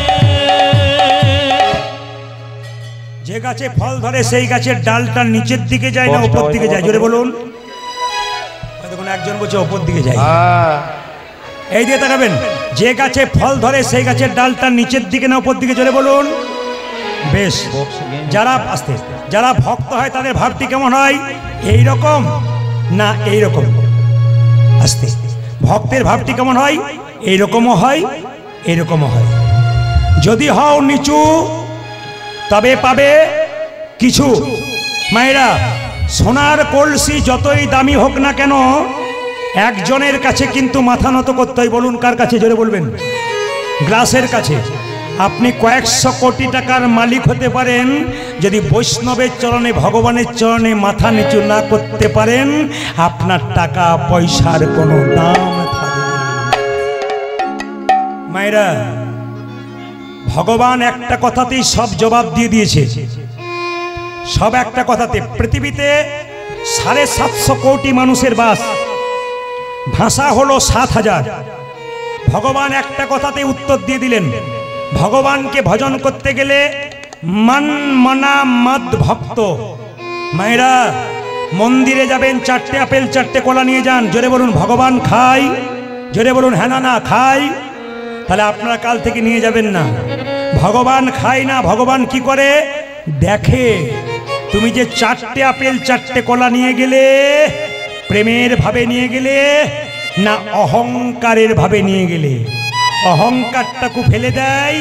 যে গাছে ফল ধরে সেই গাছের ডালটা নিচের দিকে যায় না উপর দিকে যায়? জোরে বলুন। দেখুন একজন বলছে উপর দিকে যায়। এই দিয়ে তাকাবেন, যে গাছে ফল ধরে সেই গাছের ডালটা নিচের দিকে না উপর দিকে? জোরে বলুন। বেশ, যারা আস্তে যারা ভক্ত হয় তাদের ভাবটি কেমন হয়? এই রকম না এই রকম? আস্তে ভক্তের ভাবটি কেমন হয়? এই রকমও হয়, এরকমও হয়। যদি হও নিচু তবে পাবে কিছু। মায়েরা, সোনার কলসি যতই দামি হোক না কেন একজনের কাছে কিন্তু মাথা নত করতে হয়। বলুন কার কাছে? জোরে বলবেন। গ্লাসের কাছে। আপনি কয়েকশো কোটি টাকার মালিক হতে পারেন, যদি বৈষ্ণবের চরণে ভগবানের চরণে মাথা নিচু না করতে পারেন আপনার টাকা পয়সার কোনো দাম থাকবে না। মায়েরা, ভগবান একটা কথাতেই সব জবাব দিয়ে দিয়েছে। সব একটা কথাতে। পৃথিবীতে 750 কোটি মানুষের বাস, ভাষা হলো 7000। ভগবান একটা কথাতে উত্তর দিয়ে দিলেন। ভগবানকে ভজন করতে গেলে মন মনা মদ ভক্ত। মায়েরা, মন্দিরে যাবেন, 4টে আপেল 4টে কলা নিয়ে যান। জোরে বলুন ভগবান খাই। জোরে বলুন হ্যাঁ না না খাই। তাহলে আপনারা কাল থেকে নিয়ে যাবেন না। ভগবান খায় না, ভগবান কি করে দেখে। তুমি যে 4টে আপেল 4টে কলা নিয়ে গেলে প্রেমের ভাবে নিয়ে গেলে না অহংকারের ভাবে নিয়ে গেলে? অহংকারটাকে ফেলে দেয়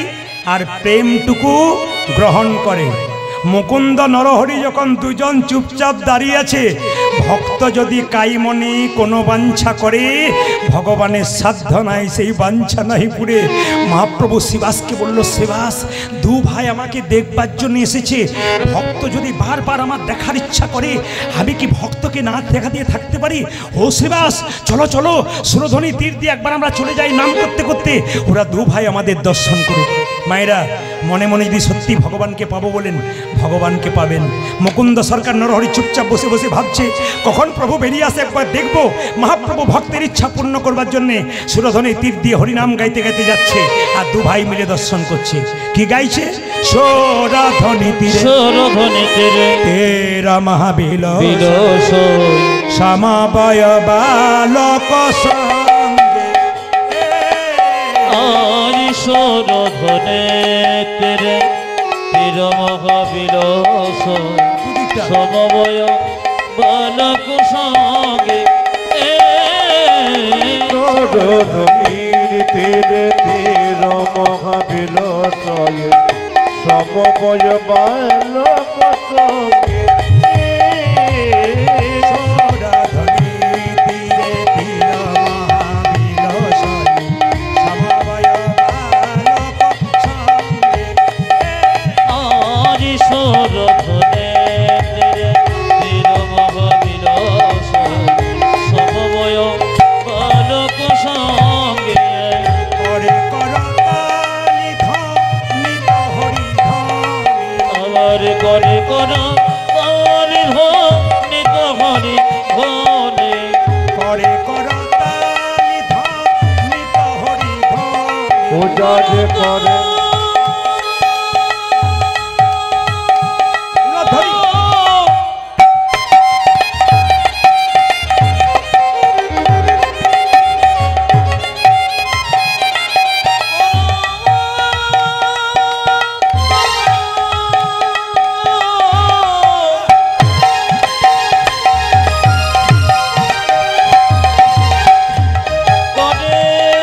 আর প্রেমটুকু গ্রহণ করে। মুকুন্দ নরহরি যখন দুজন চুপচাপ দাঁড়িয়ে আছে, ভক্ত যদি কাইমনে কোনো বাঞ্ছা করে ভগবানের সাধ্য নাই সেই বাঞ্ছা নাই পুরে। মহাপ্রভু শিবাসকে বলল, শিবাস দু ভাই আমাকে দেখবার জন্য এসেছে, ভক্ত যদি বারবার আমার দেখার ইচ্ছা করে আমি কি ভক্তকে না দেখা দিয়ে থাকতে পারি? ও শিবাস চলো চলো, সুরধ্বনি তীর দিয়ে একবার আমরা চলে যাই নাম করতে করতে, ওরা দু ভাই আমাদের দর্শন করুক। মায়েরা, মনে মনে যদি সত্যি ভগবানকে পাবো বলেন ভগবানকে পাবেন। মুকুন্দ সরকার নরহরি চুপচাপ বসে বসে ভাবছে কখন প্রভু বেরিয়ে আসে একবার দেখবো। মহাপ্রভু ভক্তের ইচ্ছা পূর্ণ করবার জন্যে সুরধ্বনি তীর দিয়ে হরিনাম গাইতে গাইতে যাচ্ছে, আর দু ভাই মিলে দর্শন করছে। কি গাইছে? সুরধ্বনি তীরে সুরধ্বনি তীরে তেরা মহাবিল বিলস সমবয় বালক সঙ্গে। আরি সুরধ্বনি তীরে তীর মহাবিলস সমবয় বালক সঙ্গে। তীরে তীর মহাবিলসয়ে সমবয় বালক সঙ্গে। সুরধ্বনি তীরে তীর মহাবিলসয়ে সমবয় বালক সঙ্গে। আরি সুরধ্বনি তীরে তীর মহাবিলস সমবয় বালক সঙ্গে। করে করতালি ধ্বনি তো হরি ধ্বনি। আমার করে কর হরি ধনি তো হরি ধনি। করে করতালি ধ্বনি তো হরি ধ্বনি। পূজা যে করে ধরি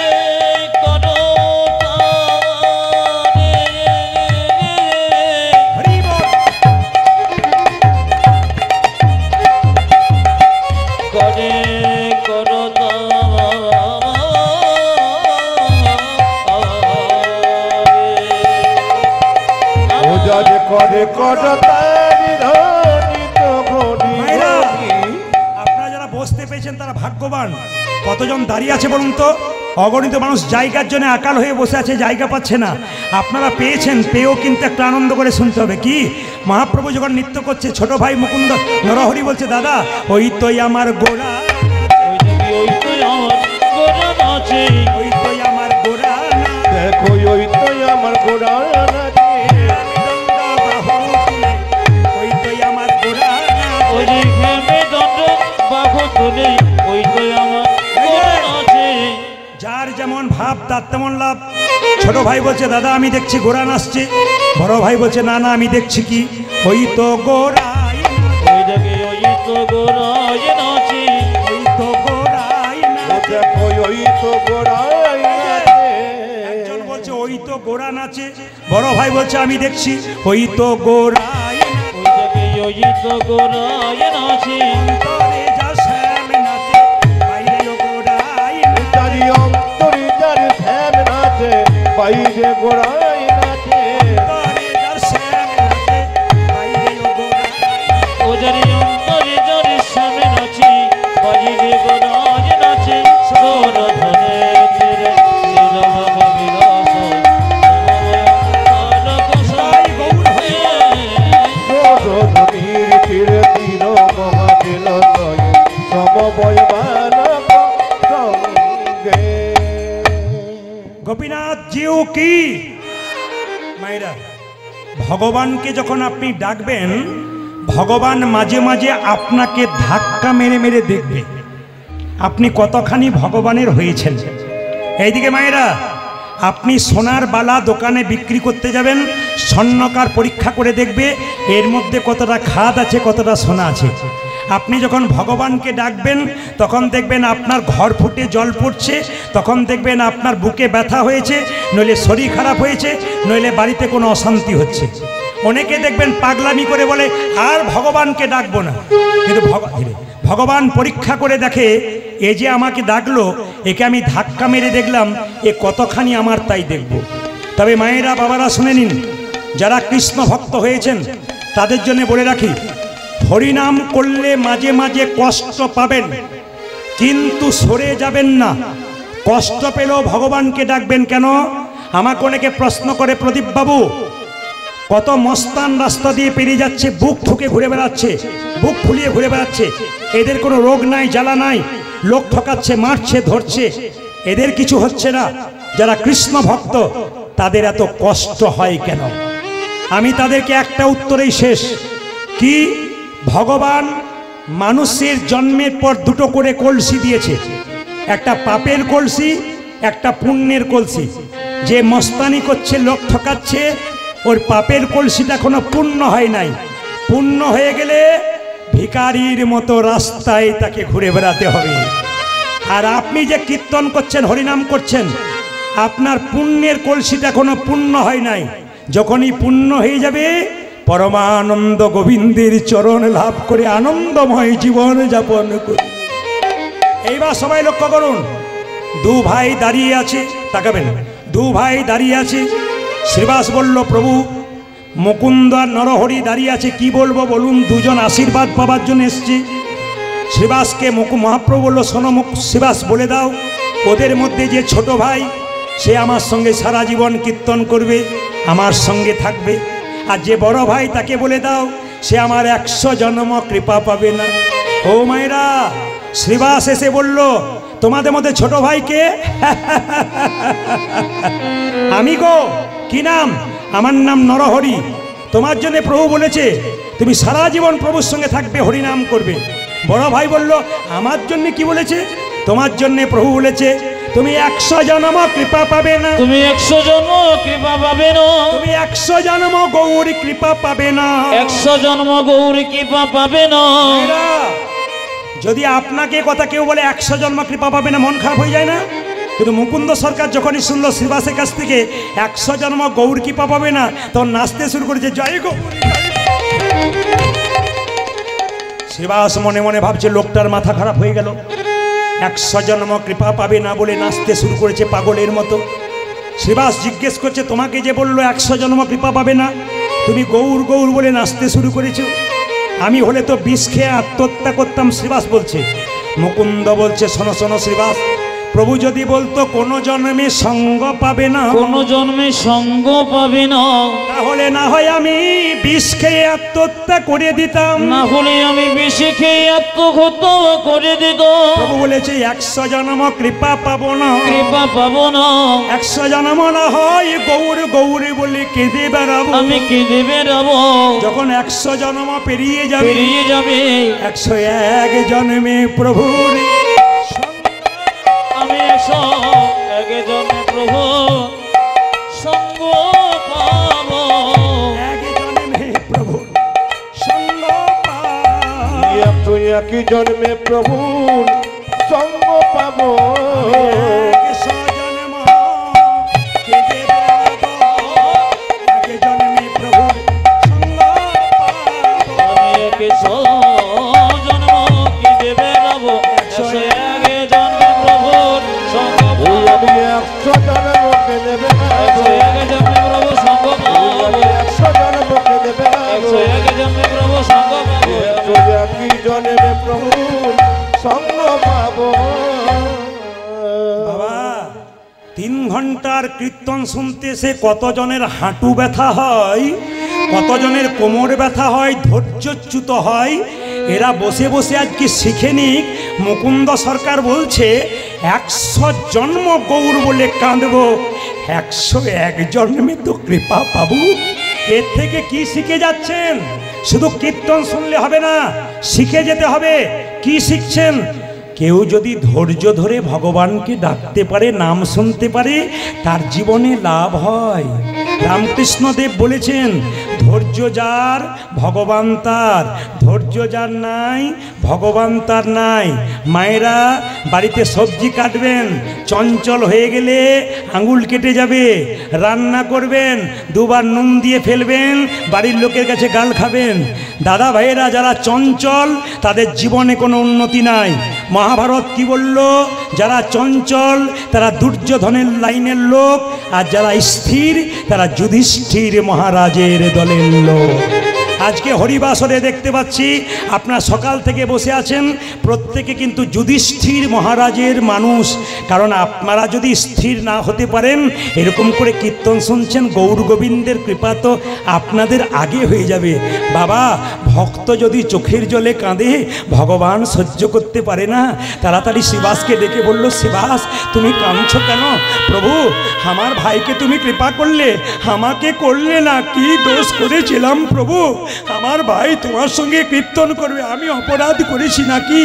করে কর হরি বল। করে কর পূজা যে করে করতালি ধ্বনি তো হরি মায়েরা, ধ্বনি। আপনারা যারা বসতে পেয়েছেন তারা ভাগ্যবান। কতজন দাঁড়িয়ে আছে বলুন তো? অগণিত মানুষ জায়গার জন্য আকাল হয়ে বসে আছে, জায়গা পাচ্ছে না। আপনারা পেয়েছেন, পেয়েও কিন্তু একটা আনন্দ করে শুনতে হবে। কি মহাপ্রভু যখন নৃত্য করছে, ছোট ভাই মুকুন্দ নরহরি বলছে, দাদা ওই তোই আমার গোড়া, ওই তো আমার গোরা নাচে, ওই তোই আমার গোড়া, দেখো ওই তো আমার গোড়া নাচে, ওই তোই আমার গোড়া, ওই যে ঘেমে দণ্ড বাহু তুলে, ওই তো আমার গোরা নাচে। যার যেমন ভাব তার তেমন লাভ। ছোট ভাই বলছে, দাদা আমি দেখছি গোড়া নাচছে। বড় ভাই বলছে, না না আমি দেখছি কি, ওই তো গোড়াই, ওই দেখে ওই তো গোরায় নাচে, ওই তো গোড়াই নাচে। দেখো ওই তো গোড়া নাচে, একজন বলছে ওই তো গোড়া নাচে, বড় ভাই বলছে আমি দেখছি ওই তো গোড়াই, ওই দেখে ওই তো গোরায় নাচে, অন্তরে যা শ্যাম নাচে, বাইরেও গোড়াই নাচে। তারি অন্তরে যার শ্যাম নাচে, বাইরে গোড়াই নাচে, অন্তরে যা শ্যাম নাচে, বাইরেও গোড়াই নাচে। ওজারি অন্তরে জরে সামনে নাচে, বাজিরে গোরায় নাচে, সোর ধনে তেরে শ্রীরাম বিলাস, আলোক সাই গৌর হয়ে। ধীর তীর তীর মহাদিল তয় সমবয় মানব সঙ্গে। গোপীনাথ জিউ কি মায়েরা, ভগবানকে যখন আপনি ডাকবেন, ভগবান মাঝে মাঝে আপনাকে ধাক্কা মেরে মেরে দেখবে আপনি কতখানি ভগবানের হয়েছেন। এইদিকে মায়েরা, আপনি সোনার বালা দোকানে বিক্রি করতে যাবেন, স্বর্ণকার পরীক্ষা করে দেখবে এর মধ্যে কতটা খাদ আছে, কতটা সোনা আছে। আপনি যখন ভগবানকে ডাকবেন, তখন দেখবেন আপনার ঘর ফুটে জল পড়ছে, তখন দেখবেন আপনার বুকে ব্যথা হয়েছে, নইলে শরীর খারাপ হয়েছে, নইলে বাড়িতে কোনো অশান্তি হচ্ছে। অনেকে দেখবেন পাগলামি করে বলে আর ভগবানকে ডাকবো না, কিন্তু ভগবান পরীক্ষা করে দেখে এ যে আমাকে ডাকলো, একে আমি ধাক্কা মেরে দেখলাম এ কতখানি আমার, তাই দেখব। তবে মায়েরা বাবারা শুনে নিন, যারা কৃষ্ণ ভক্ত হয়েছেন তাদের জন্য বলে রাখি, হরিনাম করলে মাঝে মাঝে কষ্ট পাবেন, কিন্তু সরে যাবেন না। কষ্ট পেলেও ভগবানকে ডাকবেন কেন? আমাকে অনেকে প্রশ্ন করে, প্রদীপ বাবু কত মস্তান রাস্তা দিয়ে পেরিয়ে যাচ্ছে, বুক ঠুকে ঘুরে বেড়াচ্ছে, বুক ফুলিয়ে ঘুরে বেড়াচ্ছে, এদের কোনো রোগ নাই, জ্বালা নাই, লোক ঠকাচ্ছে, মারছে, ধরছে, এদের কিছু হচ্ছে না। যারা কৃষ্ণ ভক্ত তাদের এত কষ্ট হয় কেন? আমি তাদেরকে একটা উত্তরেই শেষ, কি ভগবান মানুষের জন্মের পর দুটো করে কলসি দিয়েছে, একটা পাপের কলসি, একটা পুণ্যের কলসি। যে মস্তানি করছে, লোক ঠকাচ্ছে, ওর পাপের কলসিটা এখনো পূর্ণ হয় নাই। পূর্ণ হয়ে গেলে ভিখারির মতো রাস্তায় তাকে ঘুরে বেড়াতে হবে। আর আপনি যে কীর্তন করছেন, হরিনাম করছেন, আপনার পুণ্যের কলসিটা এখনো পূর্ণ হয় নাই। যখনই পূর্ণ হয়ে যাবে, পরমানন্দ গোবিন্দের চরণ লাভ করে আনন্দময় জীবন যাপন করুন। এইবার সবাই লক্ষ্য করুন, দু ভাই দাঁড়িয়ে আছে, তাকাবেন, দু ভাই দাঁড়িয়ে আছে। শ্রীবাস বলল, প্রভু মুকুন্দ আর নরহরি দাঁড়িয়ে আছে, কি বলবো বলুন? দুজন আশীর্বাদ পাবার জন্য এসছে। শ্রীবাসকে মহাপ্রভু বলল, শোনো শ্রীবাস, বলে দাও ওদের মধ্যে যে ছোট ভাই, সে আমার সঙ্গে সারা জীবন কীর্তন করবে, আমার সঙ্গে থাকবে। আর যে বড় ভাই, তাকে বলে দাও সে আমার 100 জন্ম কৃপা পাবে না। ও মায়েরা, শ্রীবাস এসে বলল, তোমাদের মধ্যে ছোট ভাইকে? আমি গো। কি নাম? আমার নাম নরহরি। তোমার জন্য প্রভু বলেছে তুমি সারা জীবন প্রভুর সঙ্গে থাকবে, হরিনাম করবে। বড় ভাই বলল, আমার জন্য কি বলেছে? তোমার জন্য প্রভু বলেছে তুমি 100 জন্ম কৃপা পাবে না, তুমি 100 জন্ম কৃপা পাবে না, তুমি 100 জন্ম গৌরী কৃপা পাবে না, 100 জন্ম গৌরী কৃপা পাবে না। যদি আপনাকে কথা কেউ বলে 100 জন্ম কৃপা পাবে না, মন খারাপ হয়ে যায় না? কিন্তু মুকুন্দ সরকার যখনই শুনলো শ্রীবাসের কাছ থেকে 100 জন্ম গৌর কৃপা পাবে না, তখন নাচতে শুরু করেছে, জয় গৌর। শ্রীবাস মনে মনে ভাবছে লোকটার মাথা খারাপ হয়ে গেল, 100 জন্ম কৃপা পাবে না বলে নাচতে শুরু করেছে পাগলের মতো। শ্রীবাস জিজ্ঞেস করছে, তোমাকে যে বললো 100 জন্ম কৃপা পাবে না, তুমি গৌর গৌর বলে নাচতে শুরু করেছো? আমি হলে তো বিষ খেয়ে আত্মহত্যা করতাম। শ্রীবাস বলছে। মুকুন্দ বলছে, শোনো শোনো শ্রীবাস, প্রভু যদি বলতো কোন জন্মে সঙ্গ পাবে না, কোন জন্মে সঙ্গ পাবে না, তাহলে না হয় আমি বিষ খেয়ে আত্মহত্যা করে দিতাম। না হলে আমি বেশি খেয়ে আত্মহত্যা করে দিত। প্রভু বলেছে 100 জন্ম কৃপা পাবো না, কৃপা পাবো না, 100 জন্ম না হয় গৌর গৌর বলে কেঁদে বেড়াবো। আমি কেঁদে বেড়াবো। যখন 100 জন্ম পেরিয়ে যাবে, পেরিয়ে যাবে 101 জন্মে প্রভুর আমি 101 জন্মে প্রভু সঙ্গ পাবো। 1 জন্মে প্রভুর সঙ্গ পাবো। তুই একই জন্মে প্রভুর সঙ্গ পাবো। 100 জন্ম কেঁদে বেড়াবো, 1 জন্মে প্রভুর সঙ্গ পাবো। আমি 100 জন্ম কেঁদে বেড়াবো, 101 জন্মে প্রভুর সঙ্গ পাবো। আমি 100 জন্মকে দেবে 101 জন্মে প্রভু সঙ্গ পাবো। 100 জন্মকে দেবে 101 জন্মে প্রভু সঙ্গ পাবো। তুই একই জন্মে প্রভুর সঙ্গ পাবো। বাবা 3 ঘন্টার কীর্তন শুনতে সে কতজনের হাঁটু ব্যথা হয়, কতজনের কোমর ব্যথা হয়, ধৈর্যচ্যুত হয়। এরা বসে বসে আজকে শিখে নিক। মুকুন্দ সরকার বলছে 100 জন্ম গৌর বলে কাঁদবো, 101 জন্মে তো কৃপা পাবো। এর থেকে কি শিখে যাচ্ছেন? শুধু কীর্তন শুনলে হবে না, শিখে যেতে হবে। কি শিখছেন? কেউ যদি ধৈর্য ধরে ভগবানকে ডাকতে পারে, নাম শুনতে পারে, তার জীবনে লাভ হয়। রামকৃষ্ণদেব বলেছেন ধৈর্য যার ভগবান তার, ধৈর্য যার নাই ভগবান তার নাই। মায়েরা বাড়িতে সবজি কাটবেন, চঞ্চল হয়ে গেলে আঙুল কেটে যাবে। রান্না করবেন, 2 বার নুন দিয়ে ফেলবেন, বাড়ির লোকের কাছে গাল খাবেন। দাদা ভাইয়েরা যারা চঞ্চল তাদের জীবনে কোনো উন্নতি নাই। মহাভারত কি বলল? যারা চঞ্চল তারা দুর্যোধনের লাইনের লোক, আর যারা স্থির তারা যুধিষ্ঠির মহারাজের দলের লোক। আজকে হরিবাসরে দেখতে পাচ্ছি আপনারা সকাল থেকে বসে আছেন, প্রত্যেকে কিন্তু যুধিষ্ঠির মহারাজের মানুষ। কারণ আপনারা যদি স্থির না হতে পারেন, এরকম করে কীর্তন শুনছেন, গৌর গোবিন্দের কৃপা তো আপনাদের আগে হয়ে যাবে। বাবা ভক্ত যদি চোখের জলে কাঁদে, ভগবান সহ্য করতে পারে না। তাড়াতাড়ি শিবাসকে ডেকে বলল, শিবাস তুমি কাঁদছো কেন? প্রভু আমার ভাইকে তুমি কৃপা করলে, আমাকে করলে না। কি দোষ করেছিলাম প্রভু? আমার ভাই তোমার সঙ্গে কীর্তন করবে, আমি অপরাধ করেছি নাকি?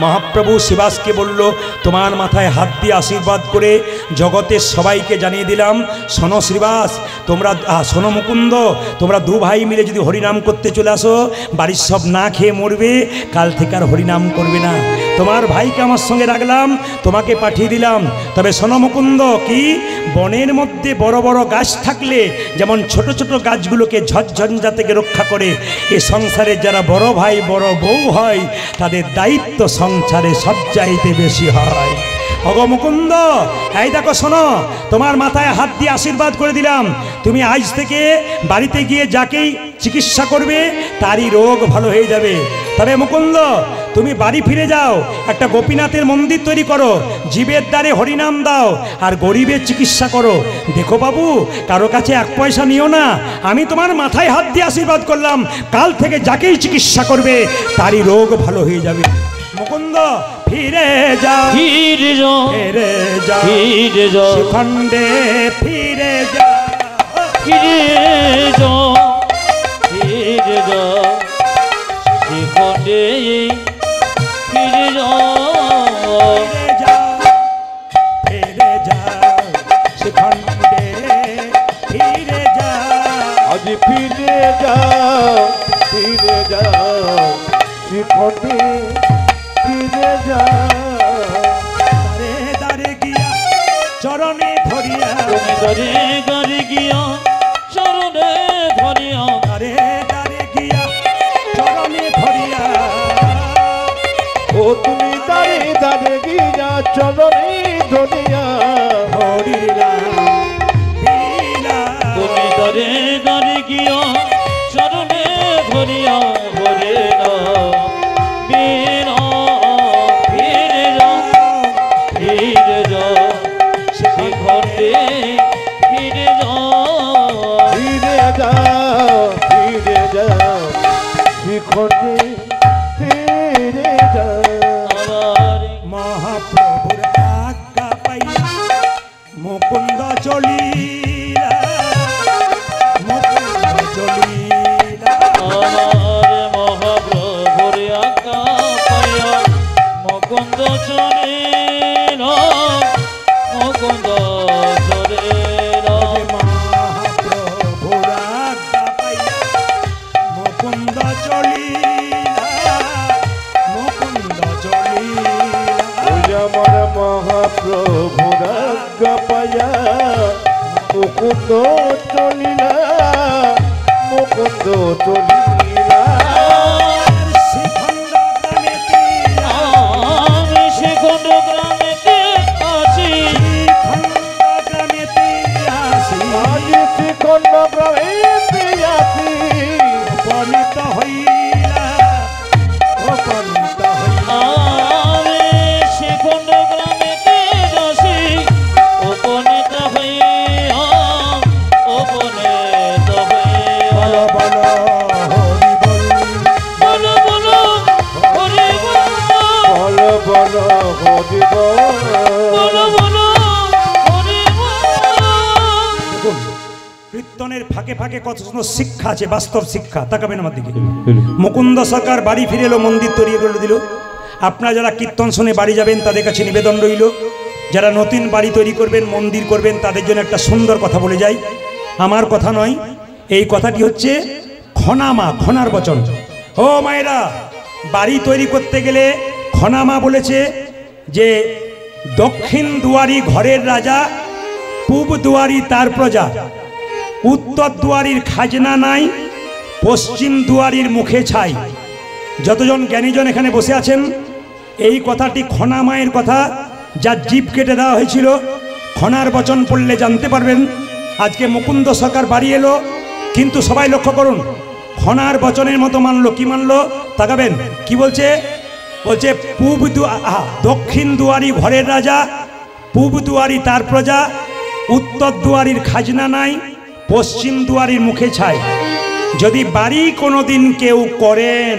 মহাপ্রভু শিবাসকে বলল, তোমার মাথায় হাত দিয়ে আশীর্বাদ করে জগতের সবাইকে জানিয়ে দিলাম, শোনো শ্রীবাস, তোমরা শোনো মুকুন্দ, তোমরা 2 ভাই মিলে যদি হরিনাম করতে চলে আসো, বাড়ির সব না খেয়ে মরবে, কাল থেকে আর হরিনাম করবে না। তোমার ভাইকে আমার সঙ্গে রাখলাম, তোমাকে পাঠিয়ে দিলাম। তবে শোনো মুকুন্দ, কি বনের মধ্যে বড় বড় গাছ থাকলে যেমন ছোট ছোট গাছগুলোকে ঝড়ঝঞ্ঝা থেকে রক্ষা করে, এ সংসারে যারা বড় ভাই বড় বউ হয়, তাদের দায়িত্ব সংসারে সবচাইতে বেশি হয়। অগো মুকুন্দ, এই দেখো শোনো, তোমার মাথায় হাত দিয়ে আশীর্বাদ করে দিলাম। তুমি আজ থেকে বাড়িতে গিয়ে যাকেই চিকিৎসা করবে তারই রোগ ভালো হয়ে যাবে। তবে মুকুন্দ তুমি বাড়ি ফিরে যাও, একটা গোপীনাথের মন্দির তৈরি করো, জীবের দ্বারে হরিনাম দাও, আর গরিবের চিকিৎসা করো। দেখো বাবু, কারো কাছে 1 পয়সা নিও না। আমি তোমার মাথায় হাত দিয়ে আশীর্বাদ করলাম, কাল থেকে যাকেই চিকিৎসা করবে তারই রোগ ভালো হয়ে যাবে। মুকুন্দ ফিরে যাও, ফিরে যাও, ফিরে যাও, ফিরে যাও, শিখণ্ডে ফিরে যাও, ফিরে যাও, ফিরে যাও, শিখণ্ডে ফিরে যাও, ফিরে যাও, ফিরে যাও, শিখণ্ডে ফিরে যাও। আজ ফিরে যাও, ফিরে যাও, শিখণ্ডে ফিরে যাও। দারে দারে গিয়া চরণে ধরিয়া, তুমি দারে দারে গিয়া চরণে ধরিয়া, দারে দারে গিয়া চরণে ধরিয়া, ও তুমি দাঁড়ে দাঁড়ে গিয়া চরণে ধরিয়া, হরিলাম বিলা। তুমি দারে দারে গিয়া চরণে ধরিয়া, হরে না বিনা, ফিরে যাও, ফিরে যাও, আমার মহাপ্রভুর আজ্ঞা পাইয়া মুকুন্দ চলিল মুকুন্দ চলিল মহাপ্রভুর আজ্ঞা পাইয়া মুকুন্দ চলিলা মুকুন্দ চলিলা আমার মহাপ্রভুর আজ্ঞা পাইয়া মুকুন্দ চলিলা মুকুন্দ চলিলা শ্রীখণ্ড গ্রামেতে আমি শ্রীখণ্ড গ্রামেতে আছি শ্রীখণ্ড গ্রামেতে আসি আজ শ্রীখণ্ড গ্রামেতে আছি উপনীত হইলা উপনীত হইলা আমি শ্রীখণ্ড গ্রামেতে আসি উপনীত হইয়া উপনীত হইয়া বলো বলো হরি বল বলো বলো হরি বল বল বল হরি বল বলো বলো হরি বল দেখুন কীর্তনের ফাঁকে ফাঁকে কত সুন্দর শিক্ষা আছে, বাস্তব শিক্ষা। তাকাবেন আমার দিকে। মুকুন্দ সরকার বাড়ি ফিরে এলো, মন্দির তৈরি করে দিল। আপনারা যারা কীর্তন শুনে বাড়ি যাবেন তাদের কাছে নিবেদন রইল, যারা নতুন বাড়ি তৈরি করবেন মন্দির করবেন তাদের জন্য একটা সুন্দর কথা বলে যাই। আমার কথা নয়, এই কথাটি হচ্ছে খনামা, খনার বচন। ও মায়েরা, বাড়ি তৈরি করতে গেলে খনামা বলেছে যে দক্ষিণ দুয়ারি ঘরের রাজা, পূব দুয়ারি তার প্রজা, উত্তর দুয়ারির খাজনা নাই, পশ্চিম দুয়ারির মুখে ছাই। যতজন জ্ঞানীজন এখানে বসে আছেন, এই কথাটি খনা মায়ের কথা, যার জিভ কেটে দেওয়া হয়েছিল। খনার বচন পড়লে জানতে পারবেন। আজকে মুকুন্দ সরকার বাড়ি এলো, কিন্তু সবাই লক্ষ্য করুন, খনার বচনের মতো মানলো। কি মানলো? তাকাবেন কি বলছে। বলছে দক্ষিণ দুয়ারি ঘরের রাজা, পূব দুয়ারি তার প্রজা, উত্তর দুয়ারির খাজনা নাই, পশ্চিম দুয়ারির মুখে ছাই। যদি বাড়ি কোনোদিন কেউ করেন,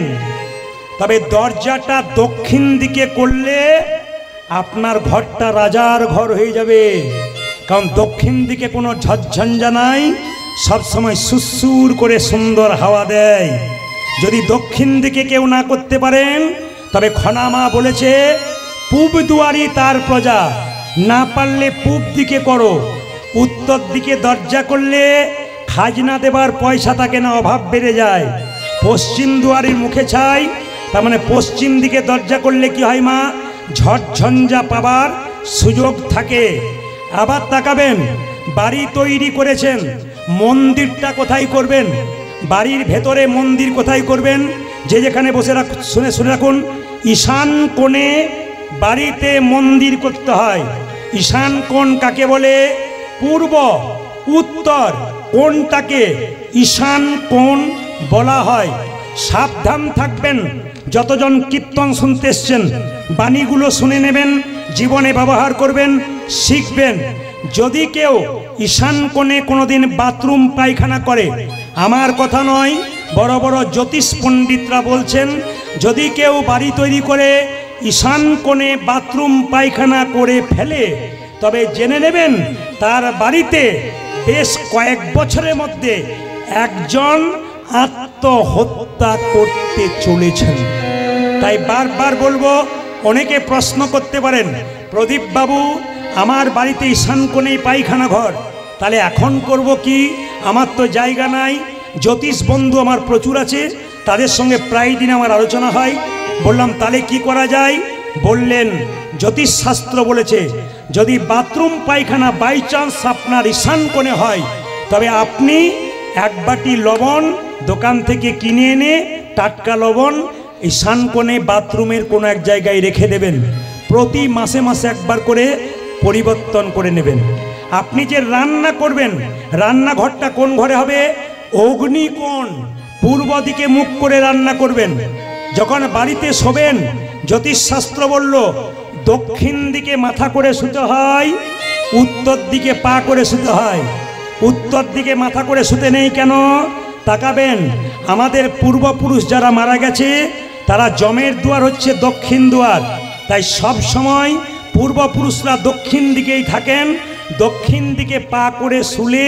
তবে দরজাটা দক্ষিণ দিকে করলে আপনার ঘরটা রাজার ঘর হয়ে যাবে। কারণ দক্ষিণ দিকে কোনো ঝঞ্ঝা নাই, সবসময় সুসুর করে সুন্দর হাওয়া দেয়। যদি দক্ষিণ দিকে কেউ না করতে পারেন, তবে খনামা বলেছে পূব দুয়ারি তার প্রজা, না পারলে পূব দিকে করো। উত্তর দিকে দরজা করলে খাজনা দেবার পয়সা থাকে না, অভাব বেড়ে যায়। পশ্চিম দুয়ারির মুখে ছাই, তার মানে পশ্চিম দিকে দরজা করলে কি হয় মা? ঝড়ঝঞ্ঝা পাবার সুযোগ থাকে। আবার তাকাবেন, বাড়ি তৈরি করেছেন, মন্দিরটা কোথায় করবেন? বাড়ির ভেতরে মন্দির কোথায় করবেন? যে যেখানে বসে শুনে রাখুন, ঈশান কোণে বাড়িতে মন্দির করতে হয়। ঈশান কোণ কাকে বলে? পূর্ব, উত্তর কোণটাকে ঈশান কোণ বলা হয়। সাবধান থাকবেন, যতজন কীর্তন শুনতে এসছেন, বাণীগুলো শুনে নেবেন, জীবনে ব্যবহার করবেন, শিখবেন। যদি কেউ ঈশান কোণে কোনোদিন বাথরুম পায়খানা করে, আমার কথা নয়, বড় বড় জ্যোতিষ পণ্ডিতরা বলছেন, যদি কেউ বাড়ি তৈরি করে ঈশান কোণে বাথরুম পায়খানা করে ফেলে, তবে জেনে নেবেন তার বাড়িতে বেশ কয়েক বছরের মধ্যে একজন আত্মহত্যা করতে চলেছেন। তাই বারবার বলবো, অনেকে প্রশ্ন করতে পারেন, প্রদীপ বাবু আমার বাড়িতে ঈশান কোণেই পায়খানা ঘর, তাহলে এখন করব কি? আমার তো জায়গা নাই। জ্যোতিষ বন্ধু আমার প্রচুর আছে, তাদের সঙ্গে প্রায় দিন আমার আলোচনা হয়। বললাম তাহলে কি করা যায়? বললেন জ্যোতিষ শাস্ত্র বলেছে, যদি বাথরুম পায়খানা বাই চান্স আপনার ঈশান কোণে হয়, তবে আপনি এক বাটি লবণ দোকান থেকে কিনে এনে, টাটকা লবণ, ঈশান কোণে বাথরুমের কোনো এক জায়গায় রেখে দেবেন। প্রতি মাসে মাসে একবার করে পরিবর্তন করে নেবেন। আপনি যে রান্না করবেন, রান্নাঘরটা কোন ঘরে হবে? অগ্নিকোণ, পূর্ব দিকে মুখ করে রান্না করবেন। যখন বাড়িতে শোবেন, জ্যোতিষশাস্ত্র বলল দক্ষিণ দিকে মাথা করে শুতে হয়, উত্তর দিকে পা করে শুতে হয়। উত্তর দিকে মাথা করে শুতে নেই কেন? তাকাবেন, আমাদের পূর্বপুরুষ যারা মারা গেছে, তারা যমের দুয়ার হচ্ছে দক্ষিণ দুয়ার। তাই সব সময় পূর্বপুরুষরা দক্ষিণ দিকেই থাকেন। দক্ষিণ দিকে পা করে শুলে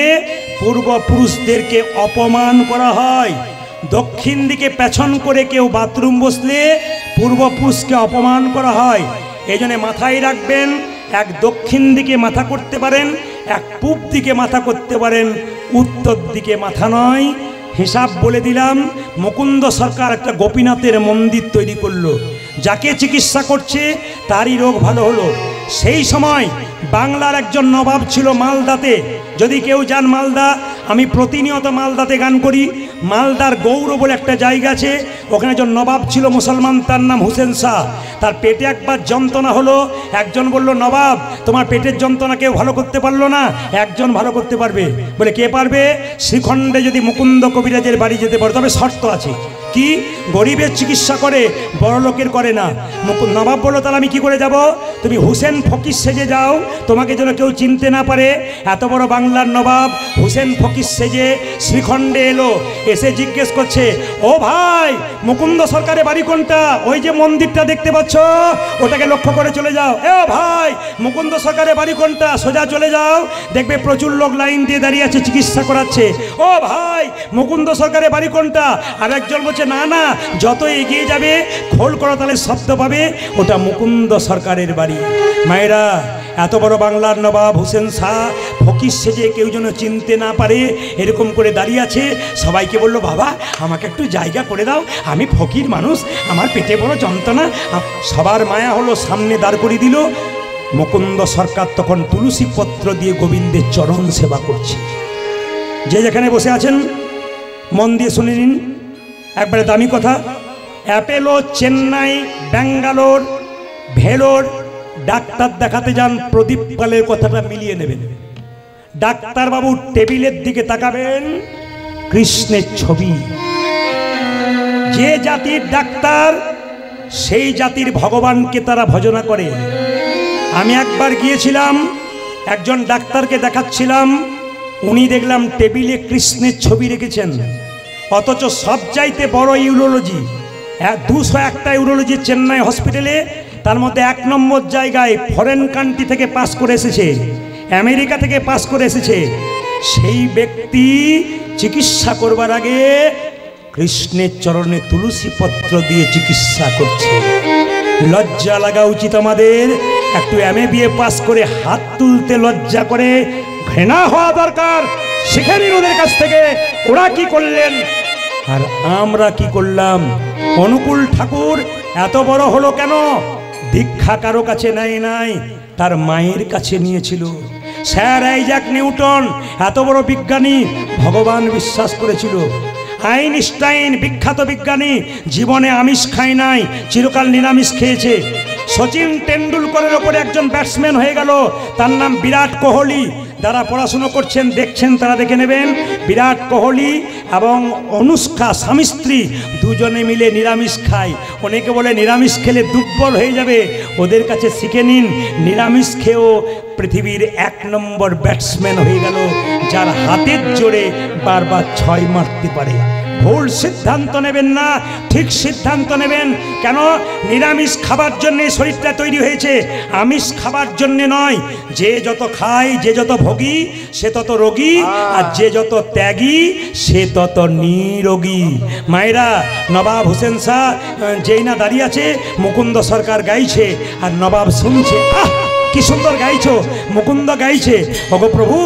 পূর্বপুরুষদেরকে অপমান করা হয়। দক্ষিণ দিকে পেছন করে কেউ বাথরুম বসলে পূর্বপুরুষকে অপমান করা হয়। এই জন্য মাথায় রাখবেন, এক দক্ষিণ দিকে মাথা করতে পারেন, এক পূব দিকে মাথা করতে পারেন, উত্তর দিকে মাথা নয়। হিসাব বলে দিলাম, মুকুন্দ সরকার একটা গোপীনাথের মন্দির তৈরি করলো, যাকে চিকিৎসা করছে তারই রোগ ভালো হলো। সেই সময় বাংলার একজন নবাব ছিল মালদাতে। যদি কেউ যান মালদা, আমি প্রতিনিয়ত মালদাতে গান করি। মালদার গৌর বলে একটা জায়গা আছে, ওখানে একজন নবাব ছিল মুসলমান, তার নাম হুসেন শাহ। তার পেটে একবার যন্ত্রণা হলো, একজন বলল, নবাব তোমার পেটের যন্ত্রণা কেউ ভালো করতে পারলো না, একজন ভালো করতে পারবে। বলে কে পারবে? শ্রীখণ্ডে যদি মুকুন্দ কবিরাজের বাড়ি যেতে পারো, তবে শর্ত আছে। কি? গরিবের চিকিৎসা করে, বড় লোকের করে না। নবাব বললো, তাহলে আমি কি করে যাব? তুমি হুসেন ফকির সেজে যাও, তোমাকে যেন কেউ চিনতে না পারে। এত বড় বাংলার নবাব হুসেন ফকির সেজে শ্রীখণ্ডে এলো, এসে জিজ্ঞেস করছে, ও ভাই মুকুন্দ সরকারের বাড়ি কোনটা? ওই যে মন্দিরটা দেখতে পাচ্ছ, ওটাকে লক্ষ্য করে চলে যাও। এ ভাই মুকুন্দ সরকারের বাড়ি কোনটা? সোজা চলে যাও, দেখবে প্রচুর লোক লাইন দিয়ে দাঁড়িয়ে আছে, চিকিৎসা করাচ্ছে। ও ভাই মুকুন্দ সরকারের বাড়ি কোনটা? আর একজন বলছে, না না, যত এগিয়ে যাবে খোল করতালের শব্দ পাবে, ওটা মুকুন্দ সরকারের বাড়ি। মায়েরা, এত বড় বাংলার নবাব হুসেন শাহ ফকির সেজে কেউ যেন চিনতে না পারে এরকম করে দাঁড়িয়ে আছে। সবাইকে বলল, বাবা আমাকে একটু জায়গা করে দাও, আমি ফকির মানুষ, আমার পেটে বড় যন্ত্রণা। সবার মায়া হলো, সামনে দাঁড় করে দিল। মুকুন্দ সরকার তখন তুলসী পত্র দিয়ে গোবিন্দের চরণ সেবা করছে। যে যেখানে বসে আছেন মন দিয়ে শুনে নিন, একবারে দামি কথা। অ্যাপেলো, চেন্নাই, ব্যাঙ্গালোর, ভেলোর ডাক্তার দেখাতে যান, প্রদীপ পালের কথাটা মিলিয়ে নেবেন। ডাক্তারবাবু টেবিলের দিকে তাকাবেন, কৃষ্ণের ছবি। যে জাতির ডাক্তার, সেই জাতির ভগবানকে তারা ভজনা করে। আমি একবার গিয়েছিলাম, একজন ডাক্তারকে দেখাচ্ছিলাম, উনি দেখলাম টেবিলে কৃষ্ণের ছবি রেখেছেন। অথচ সব চাইতে বড় ইউরোলজি, 201টা ইউরোলজি চেন্নাই হসপিটালে, তার মধ্যে 1 নম্বর জায়গায় ফরেন কান্ট্রি থেকে পাস করে এসেছে, আমেরিকা থেকে পাস করে এসেছে। সেই ব্যক্তি চিকিৎসা করবার আগে কৃষ্ণের চরণে তুলসী পত্র দিয়ে চিকিৎসা করছে। লজ্জা লাগা উচিত আমাদের। একটু MA পাস করে হাত তুলতে লজ্জা করে, ঘৃণা হওয়া দরকার। শিখে নিন ওদের কাছ থেকে, ওরা কি করলেন আর আমরা কি করলাম। অনুকূল ঠাকুর এত বড় হলো কেন? দীক্ষা কারো কাছে নেয় নাই, তার মায়ের কাছে নিয়েছিল। স্যার আইজ্যাক নিউটন এত বড় বিজ্ঞানী, ভগবান বিশ্বাস করেছিল। আইনস্টাইন বিখ্যাত বিজ্ঞানী, জীবনে আমিষ খায় নাই, চিরকাল নিরামিষ খেয়েছে। সচিন টেন্ডুলকরের ওপরে একজন ব্যাটসম্যান হয়ে গেল, তার নাম বিরাট কোহলি। যারা পড়াশুনো করছেন দেখছেন তারা দেখে নেবেন, বিরাট কোহলি এবং অনুষ্কা স্বামী স্ত্রী দুজনে মিলে নিরামিষ খায়। অনেকে বলে নিরামিষ খেলে দুর্বল হয়ে যাবে, ওদের কাছে শিখে নিন, নিরামিষ খেয়েও পৃথিবীর 1 নম্বর ব্যাটসম্যান হয়ে গেল, যার হাতের জোরে বারবার 6 মারতে পারে। ভুল সিদ্ধান্ত নেবেন না, ঠিক সিদ্ধান্ত নেবেন। কেন? নিরামিষ খাবার জন্যে শরীরটা তৈরি হয়েছে, আমিষ খাবার জন্যে নয়। যে যত খায়, যে যত ভোগী, সে তত রোগী, আর যে যত ত্যাগী, সে তত নিরোগী। মায়েরা, নবাব হুসেন শাহ যেই না দাঁড়িয়ে আছে, মুকুন্দ সরকার গাইছে আর নবাব শুনছে। কি সুন্দর গাইছো, মুকুন্দ গাইছে। ওগো প্রভু,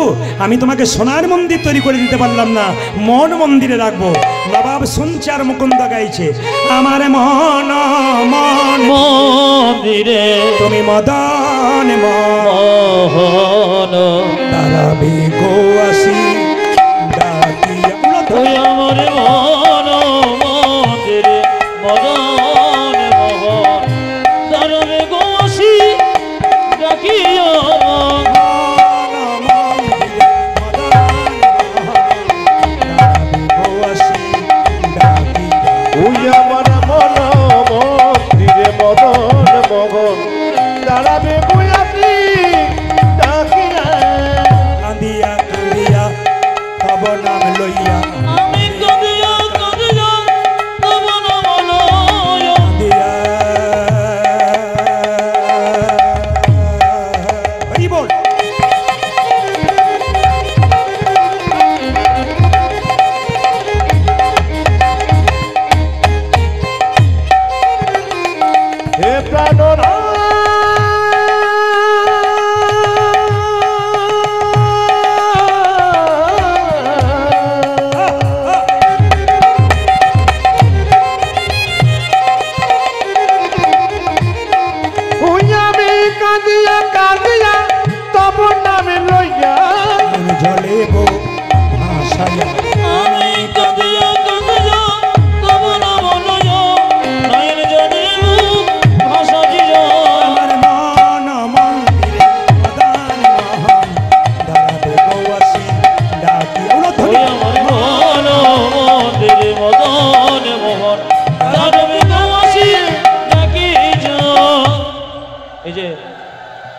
আমি তোমাকে সোনার মন্দির তৈরি করে দিতে পারলাম না, মন মন্দিরে রাখবো। নবাব শুনছে আর মুকুন্দ গাইছে, আমার মন মন্দিরে তুমি মদন মোহন দাঁড়াবে গো আসি ডাকিয়া। ওই আমার মন মন্দিরে মদন মোহন দাঁড়াবে গো আসি ডাকিয়া। নাম লইয়া আমি কাঁদিয়া কাঁদিয়া তব নাম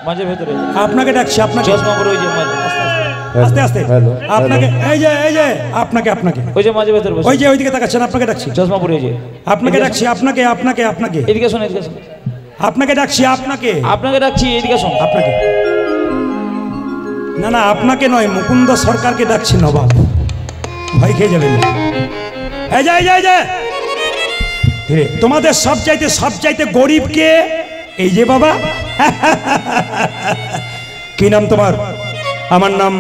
মাঝে ভেতরে আপনাকে ডাকছি, আপনাকে। চশমা পরে ওই যে মাঝে আস্তে আস্তে হ্যালো, আপনাকে, এই যে আপনাকে, ওই যে মাঝে ভেতরে বসে ওই যে ওইদিকে তাকাচ্ছেন, আপনাকে ডাকছি, চশমা পরে ওই যে আপনাকে ডাকছি, আপনাকে আপনাকে আপনাকে এদিকে শোন, এদিকে শোন, আপনাকে ডাকছি, আপনাকে আপনাকে ডাকছি, এদিকে শোন। আপনাকে না না, আপনাকে নয়, মুকুন্দ সরকারকে ডাকছি নবাব, ভয় খেয়ে যাবেন। এই যে ধীরে, তোমাদের সবচাইতে গরিব কে? এই যে বাবা। কি নাম তোমার? আমার নাম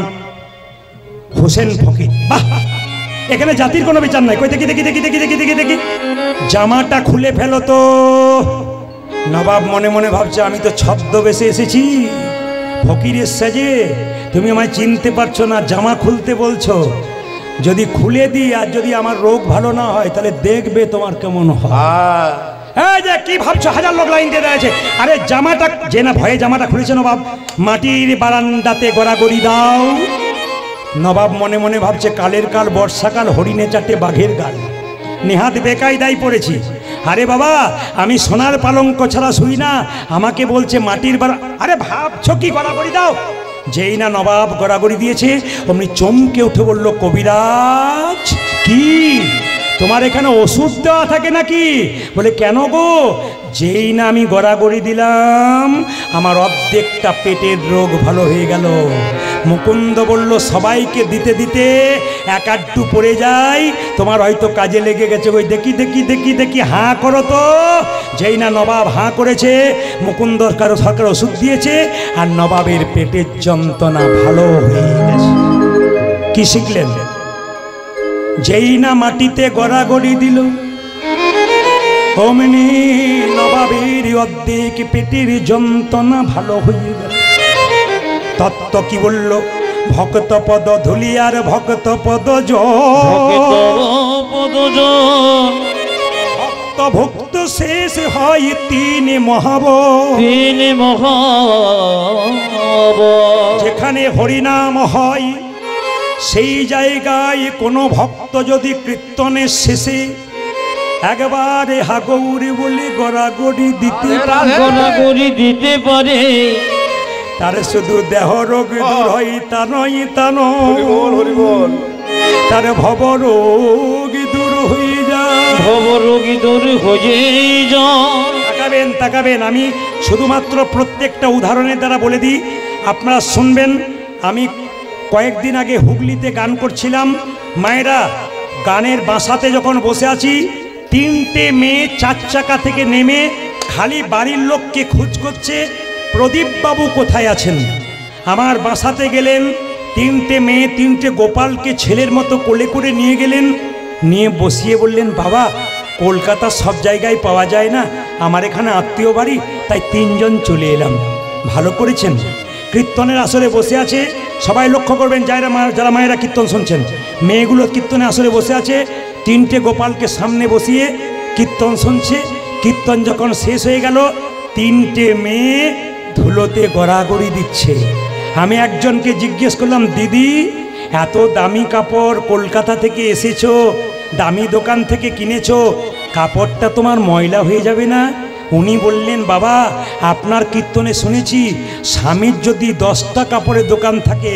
হোসেন ফকির। বাহ, এখানে জাতির কোনো বিচার নাই। কই দেখি দেখি দেখি দেখি দেখি দেখি দেখি, জামাটা খুলে ফেলো তো। নবাব মনে মনে ভাবছে আমি তো ছদ্মবেশে এসেছি ফকিরের সাজে, তুমি আমায় চিনতে পারছো না, জামা খুলতে বলছো। যদি খুলে দিই আর যদি আমার রোগ ভালো না হয় তাহলে দেখবে তোমার কেমন হয়। এই যে কি ভাবছো, হাজার লোক লাইন দিয়ে রয়েছে। আরে জামাটা, যে না ভয়ে জামাটা খুলেছে নবাব, মাটির বারান্দাতে গড়াগড়ি দাও। নবাব মনে মনে ভাবছে কালের কাল বর্ষাকাল, হরিণে চাটে বাঘের গাল, নেহাত বেকায়দায় পড়েছি। আরে বাবা, আমি সোনার পালঙ্ক ছাড়া শুই না, আমাকে বলছে মাটির বারা। আরে ভাবছো কি, গড়াগড়ি দাও। যেই না নবাব গড়াগড়ি দিয়েছে, অমনি চমকে উঠে বলল, কবিরাজ কি তোমার এখানে ওষুধ দেওয়া থাকে নাকি? বলে কেন গো? যেই না আমি গড়াগড়ি দিলাম, আমার অর্ধেকটা পেটের রোগ ভালো হয়ে গেল। মুকুন্দ বলল, সবাইকে দিতে দিতে এক আধটু পড়ে যায়, তোমার হয়তো কাজে লেগে গেছে। ওই দেখি দেখি দেখি দেখি, হাঁ করো তো। যেই না নবাব হাঁ করেছে, মুকুন্দ সরকার ওষুধ দিয়েছে, আর নবাবের পেটের যন্ত্রণা ভালো হয়ে গেছে। কি শিখলেন? যেই না মাটিতে গড়াগড়ি দিল, অমনি নবাবের অর্ধেক পেটের যন্ত্রণা ভালো হয়ে গেল। তত্ত্ব কি বলল? ভক্ত পদ ধুলি আর ভক্ত পদ ভক্ত ভক্ত শেষ হয় তিন মহাব। যেখানে হরিনাম হয় সেই জায়গায় কোনো ভক্ত যদি কীর্তনের শেষে একবারে হাগৌরি বলে গড়াগড়ি দিতে পারে, তার শুধু দেহ রোগ দূর হয় তা নয়, তা নয়, তার ভব রোগ দূর হয়ে যায়, তাকাবেন তাকাবেন। আমি শুধুমাত্র প্রত্যেকটা উদাহরণের দ্বারা বলে দিই, আপনারা শুনবেন। আমি কয়েকদিন আগে হুগলিতে গান করছিলাম, মায়েরা গানের বাসাতে যখন বসে আছি, তিনটে মেয়ে 4 চাকা থেকে নেমে খালি বাড়ির লোককে খোঁজ করছে, প্রদীপ বাবু কোথায় আছেন। আমার বাসাতে গেলেন, তিনটে মেয়ে তিনটে গোপালকে ছেলের মতো কোলে করে নিয়ে গেলেন, নিয়ে বসিয়ে বললেন, বাবা কলকাতার সব জায়গায় পাওয়া যায় না, আমার এখানে আত্মীয় বাড়ি, তাই 3 জন চলে এলাম। ভালো করেছেন। কীর্তনের আসরে বসে আছে, সবাই লক্ষ্য করবেন যারা মায়েরা কীর্তন শুনছেন, মেয়েগুলো কীর্তনের আসরে বসে আছে, তিনটে গোপালকে সামনে বসিয়ে কীর্তন শুনছে। কীর্তন যখন শেষ হয়ে গেল, তিনটে মেয়ে ধুলোতে গড়াগড়ি দিচ্ছে। আমি একজনকে জিজ্ঞেস করলাম, দিদি এত দামি কাপড় কলকাতা থেকে এসেছো, দামি দোকান থেকে কিনেছো, কাপড়টা তোমার ময়লা হয়ে যাবে না? উনি বললেন, বাবা আপনার কীর্তনে শুনেছি স্বামীর যদি 10টা কাপড়ের দোকান থাকে,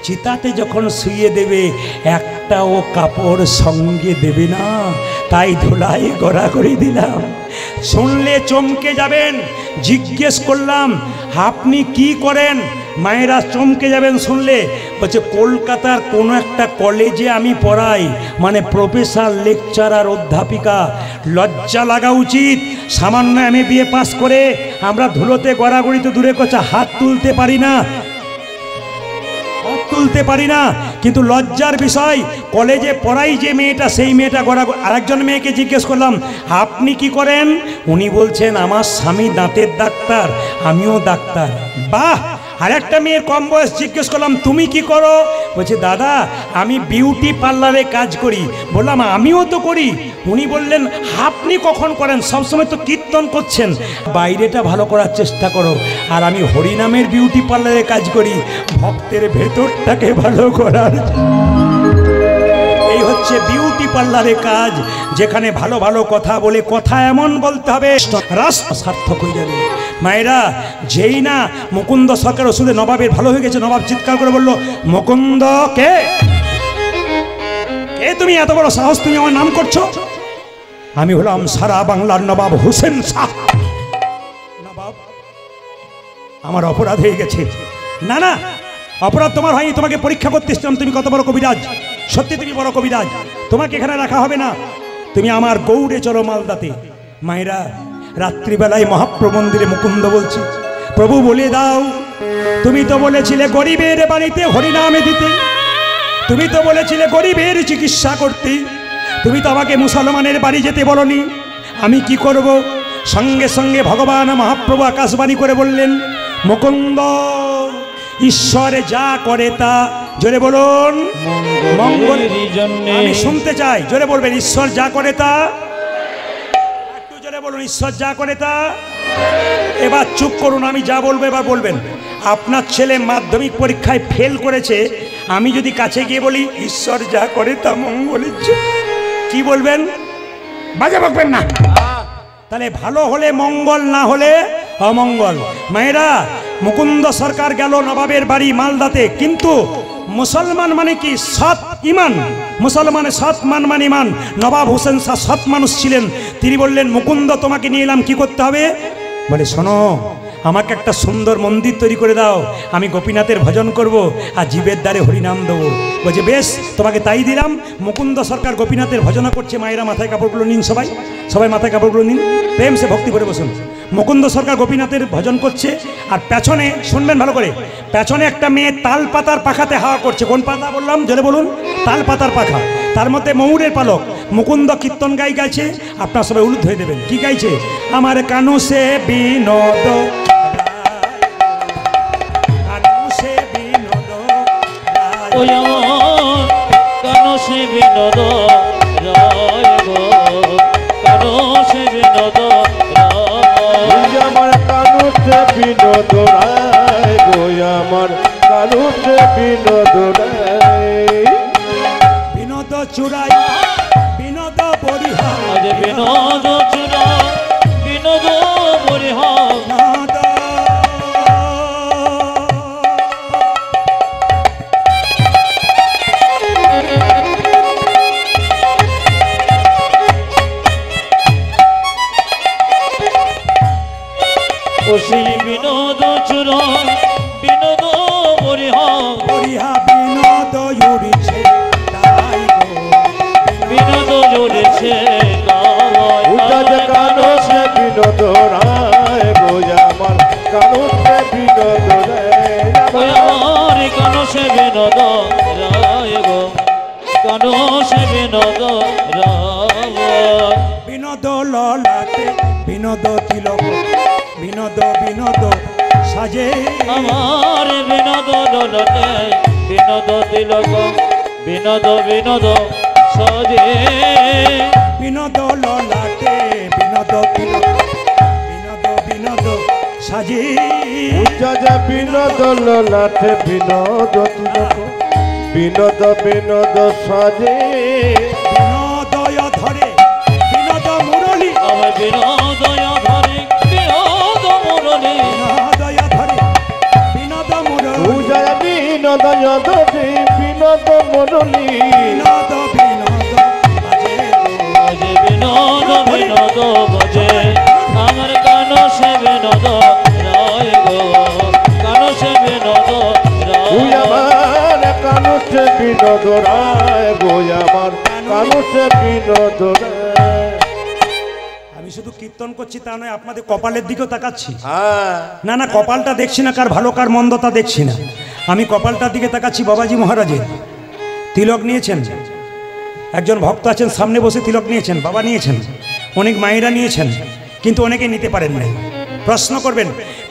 চিতাতে যখন শুয়ে দেবে একটাও কাপড় সঙ্গে দেবে না, তাই ধুলাই গড়াগড়ি দিলাম। শুনলে চমকে যাবেন। জিজ্ঞেস করলাম, আপনি কি করেন? মায়েরা চমকে যাবেন শুনলে। বলছে, কলকাতার কোনো একটা কলেজে আমি পড়াই, মানে প্রফেসর, লেকচারার, অধ্যাপিকা। লজ্জা লাগা উচিত। সামান্য MA পাস করে আমরা ধুলোতে গড়াগড়ি তো দূরে কথা, হাত তুলতে পারি না, কিন্তু লজ্জার বিষয়। কলেজে পড়াই যে মেয়েটা, সেই মেয়েটা গড়াগড়ি। আরেকজন মেয়েকে জিজ্ঞেস করলাম, আপনি কি করেন? উনি বলছেন, আমার স্বামী দাঁতের ডাক্তার, আমিও ডাক্তার। বাহ! আরেকটা মেয়ের কম বয়স জিজ্ঞেস করলাম, তুমি কি করো? বলছে, দাদা আমি বিউটি পার্লারে কাজ করি। বললাম, আমিও তো করি। উনি বললেন, আপনি কখন করেন? সবসময় তো কীর্তন করছেন, বাইরেটা ভালো করার চেষ্টা করো। আর আমি হরিনামের বিউটি পার্লারে কাজ করি, ভক্তের ভেতরটাকে ভালো করার। এই হচ্ছে বিউটি পার্লারের কাজ, যেখানে ভালো ভালো কথা বলে, কথা এমন বলতে হবে রাস্তা সার্থক হয়ে যাবে। মায়েরা, যেই না মুকুন্দ সরকার ওষুধে নবাবের ভালো হয়ে গেছে, নবাব চিৎকার করে বলল, মুকুন্দ কে? কে তুমি? এত বড় সাহস, তুমি আমার নাম করছো? আমি হলাম সারা বাংলার নবাব হোসেন শাহ। নবাব, আমার অপরাধ হয়ে গেছে। না না, অপরাধ তোমার হয়নি, তোমাকে পরীক্ষা করতে এসেছিলাম তুমি কত বড় কবিরাজ। সত্যি তুমি বড় কবিরাজ, তোমাকে এখানে রাখা হবে না, তুমি আমার গৌড়ে চলো মালদাতে। মায়েরা, রাত্রিবেলায় মহাপ্রভু মন্দিরে মুকুন্দ বলছি, প্রভু বলে দাও, তুমি তো বলেছিলে গরিবের বাড়িতে হরিনামে দিতে, তুমি তো বলেছিলে গরিবের চিকিৎসা করতে, তুমি তো আমাকে মুসলমানের বাড়ি যেতে বলনি, আমি কি করব? সঙ্গে সঙ্গে ভগবান মহাপ্রভু আকাশবাণী করে বললেন, মুকুন্দ, ঈশ্বরে যা করে তা, জোরে বলুন, মঙ্গল। আমি শুনতে চাই, জোরে বলবেন, ঈশ্বর যা করে তা। একটু জোরে বলুন, ঈশ্বর যা করে তা। এবার চুপ করুন, আমি যা বলবো এবার বলবেন। আপনার ছেলে মাধ্যমিক পরীক্ষায় ফেল করেছে, আমি যদি কাছে গিয়ে বলি ঈশ্বর যা করে তা মঙ্গলের জন্য, কি বলবেন? বাজে বকবেন না। তাহলে ভালো হলে মঙ্গল, না হলে অমঙ্গল। মায়েরা, মুকুন্দ সরকার গেল নবাবের বাড়ি মালদাতে, কিন্তু মুসলমান মানে কি? সৎ ইমান। মুসলমানের সৎ মান মানে ইমান। নবাব হোসেন শাহ সৎ মানুষ ছিলেন। তিনি বললেন, মুকুন্দ, তোমাকে নিয়ে এলাম, কি করতে হবে? বলে, শোনো, আমাকে একটা সুন্দর মন্দির তৈরি করে দাও, আমি গোপীনাথের ভজন করব আর জীবের দ্বারে হরিনাম দেবো। বলছে, বেশ, তোমাকে তাই দিলাম। মুকুন্দ সরকার গোপীনাথের ভজনা করছে। মায়েরা, মাথায় কাপড়গুলো নিন, সবাই সবাই মাথায় কাপড়গুলো নিন, প্রেম সে ভক্তি করে বসুন। মুকুন্দ সরকার গোপীনাথের ভজন করছে, আর পেছনে শুনবেন ভালো করে, পেছনে একটা মেয়ে তাল পাতার পাখাতে হাওয়া করছে। কোন পাতা বললাম? জোরে বলুন, তাল পাতার পাখা, তার মধ্যে ময়ূরের পালক। মুকুন্দ কীর্তন গাইছে, আপনার সবাই উলুদ হয়ে দেবেন। কি গাইছে? আমার কানু সে বিনোদ, ওই আমার কানো সে বিনোদ রায় গো, কানো সে বিনোদ রায়, আমার কানু সে বিনোদ রায় গো, আমার কানু সে বিনোদ রায়। বিনোদ চুরাই, বিনোদ বরিহা, আজ বিনোদ চূড়া, বিনোদ বরিহা, ও সেই বিনোদ চূড়া, বিনোদ বরিহা, বরিহা বিনোদ উড়িছে তাই গো, বিনোদ জুড়েছে কানু সে বিনোদ রায় গো, আমার কানু সে বিনোদ রায়। আমার কানো সে বিনোদ রায় গো, কানো সে বিনোদ রায়, বিনোদ ললাটে বিনোদ তিলক, বিনোদ বিনোদ সাজে, আমার বিনোদ ললাটে বিনোদ তিলক, বিনোদ বিনোদ সাজে, বিনোদ ললাটে বিনোদ তিলক, বিনোদ বিনোদ সাজে, বিনোদ ললাটে বিনোদ তিলক, বিনোদ বিনোদ সাজে, বিনোদয় ধরে বিনোদ মুরলী, আমার বিনোদয় ধরে বিনোদ মুরলী, বিনোদয় ধরে বিনোদ মুরলী, বিনোদয় ধরে বিনোদ মুরলী, বিনোদ বিনোদ বাজে গো, বাজে বিনোদ বিনোদ বাজে, আমার কানো সে বিনোদ রায় গো, কানো সে বিনোদ রায়, আমার কানু সে বিনোদ রায় গো, আমার কানু সে বিনোদ রায়। আমি শুধু কীর্তন করছি তা নয়, আপনাদের কপালের দিকেও তাকাচ্ছি। হ্যাঁ, না না, কপালটা দেখছি না, কার ভালো কার মন্দ তা দেখছি না, আমি কপালটার দিকে তাকাচ্ছি। বাবাজি মহারাজের তিলক নিয়েছেন, একজন ভক্ত আছেন সামনে বসে তিলক নিয়েছেন, বাবা নিয়েছেন, অনেক মায়েরা নিয়েছেন, কিন্তু অনেকে নিতে পারেন নাই। প্রশ্ন করবেন,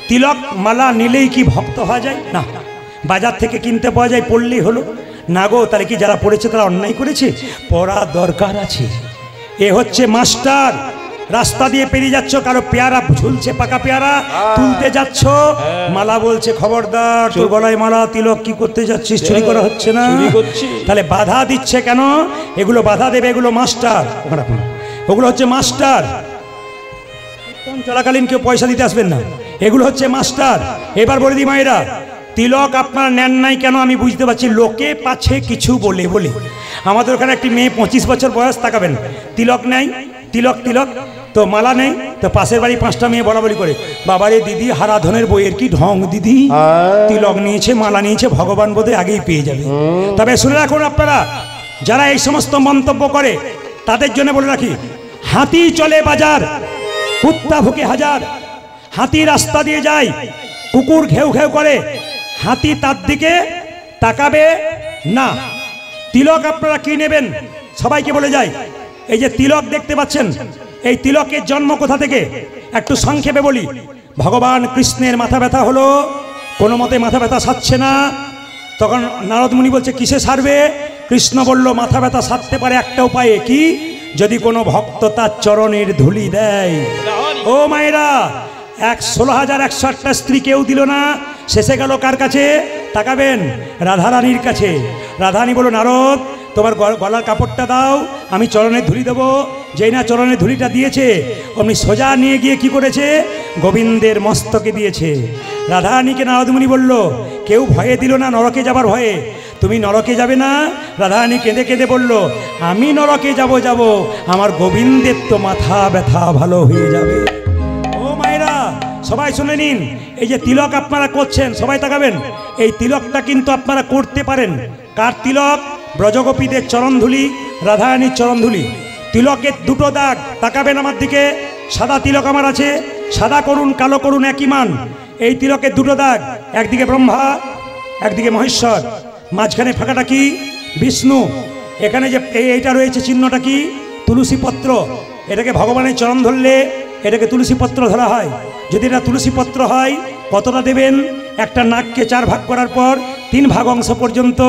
তিলক মালা নিলেই কি ভক্ত হওয়া যায়? না, বাজার থেকে কিনতে পাওয়া যায়, পড়লেই হলো না গো। তাহলে কি যারা পড়েছে তারা অন্যায় করেছে? পড়া দরকার আছে। এ হচ্ছে মাস্টার, রাস্তা দিয়ে পেরিয়ে যাচ্ছ, কারো পেয়ারা ঝুলছে, পাকা পেয়ারা তুলতে যাচ্ছ, মালা বলছে খবরদার তোর গলায় মালা, তিলক কি করতে যাচ্ছিস, চুরি করা হচ্ছে না? তাহলে বাধা দিচ্ছে কেন? এগুলো বাধা দেবে, এগুলো মাস্টার, ওগুলো হচ্ছে মাস্টার। কীর্তন চলাকালীন কেউ পয়সা দিতে আসবেন না, এগুলো হচ্ছে মাস্টার। এবার বলে দি মায়েরা, তিলক আপনার নেন নাই কেন আমি বুঝতে পারছি, লোকে পাচ্ছে কিছু বলে বলে। আমাদের ওখানে একটি মেয়ে 25 বছর বয়স, তাকাবেন, তিলক নেই, তিলক তিলক তো মালা নেই, তো পাশের বাড়ি 5টা মেয়ে বলাবলি করে, বাবারে দিদি হারাধনের বইয়ের কি ঢং দিদি, তিলক নিয়েছে মালা নিয়েছে, ভগবান বোধহয় আগেই পেয়ে যাবে। তবে শুনে রাখুন আপনারা, যারা এই সমস্ত মন্তব্য করে তাদের জন্য বলে রাখি, হাতি চলে বাজার, কুত্তা ভুকে হাজার। হাতি রাস্তা দিয়ে যায়, কুকুর ঘেউ ঘেউ করে, হাতি তার দিকে তাকাবে না। তিলক আপনারা কি নেবেন সবাইকে বলে যায়, এই যে তিলক দেখতে পাচ্ছেন, এই তিলকের জন্ম কোথা থেকে একটু সংক্ষেপে বলি। ভগবান কৃষ্ণের মাথা ব্যথা হলো, কোনো মতে মাথা ব্যথা সারছে না, তখন নারদ মুনি বলছে কিসে সারবে? কৃষ্ণ বলল মাথা ব্যথা সারতে পারে একটা উপায়ে, কি? যদি কোনো ভক্ত তার চরণের ধুলি দেয়। ও মায়েরা, 16,108টা স্ত্রী কেউ দিল না, শেষে গেল কার কাছে? তাকাবেন, রাধারানীর কাছে। রাধারানী বলল নারদ তোমার গলার কাপড়টা দাও, আমি চরণের ধুলি দেবো। যেই না চরণের ধুলিটা দিয়েছে, অমনি সোজা নিয়ে গিয়ে কি করেছে? গোবিন্দের মস্তকে দিয়েছে। রাধারানীকে নারদমুনি বলল, কেউ ভয়ে দিল না নরকে যাবার ভয়ে, তুমি নরকে যাবে না? রাধারানী কেঁদে কেঁদে বলল, আমি নরকে যাব, আমার গোবিন্দের তো মাথা ব্যথা ভালো হয়ে যাবে। ও মায়েরা, সবাই শুনে নিন, এই যে তিলক আপনারা করছেন, সবাই তাকাবেন, এই তিলকটা কিন্তু আপনারা করতে পারেন। কার তিলক? ব্রজগোপীদের চরণধুলি, রাধারানীর চরণধুলি। তিলকের দুটো দাগ, তাকাবেন আমার দিকে, সাদা তিলক আমার আছে, সাদা করুন কালো করুন একই মান। এই তিলকের দুটো দাগ, একদিকে ব্রহ্মা একদিকে মহেশ্বর, মাঝখানে ফাঁকাটা কি? বিষ্ণু। এখানে যে এইটা রয়েছে চিহ্নটা কি? তুলসী পত্র। এটাকে ভগবানের চরণ ধরলে এটাকে তুলসী পত্র ধরা হয়। যদি এটা তুলসী পত্র হয়, কতটা দেবেন? একটা নাককে 4 ভাগ করার পর 3 ভাগ অংশ পর্যন্ত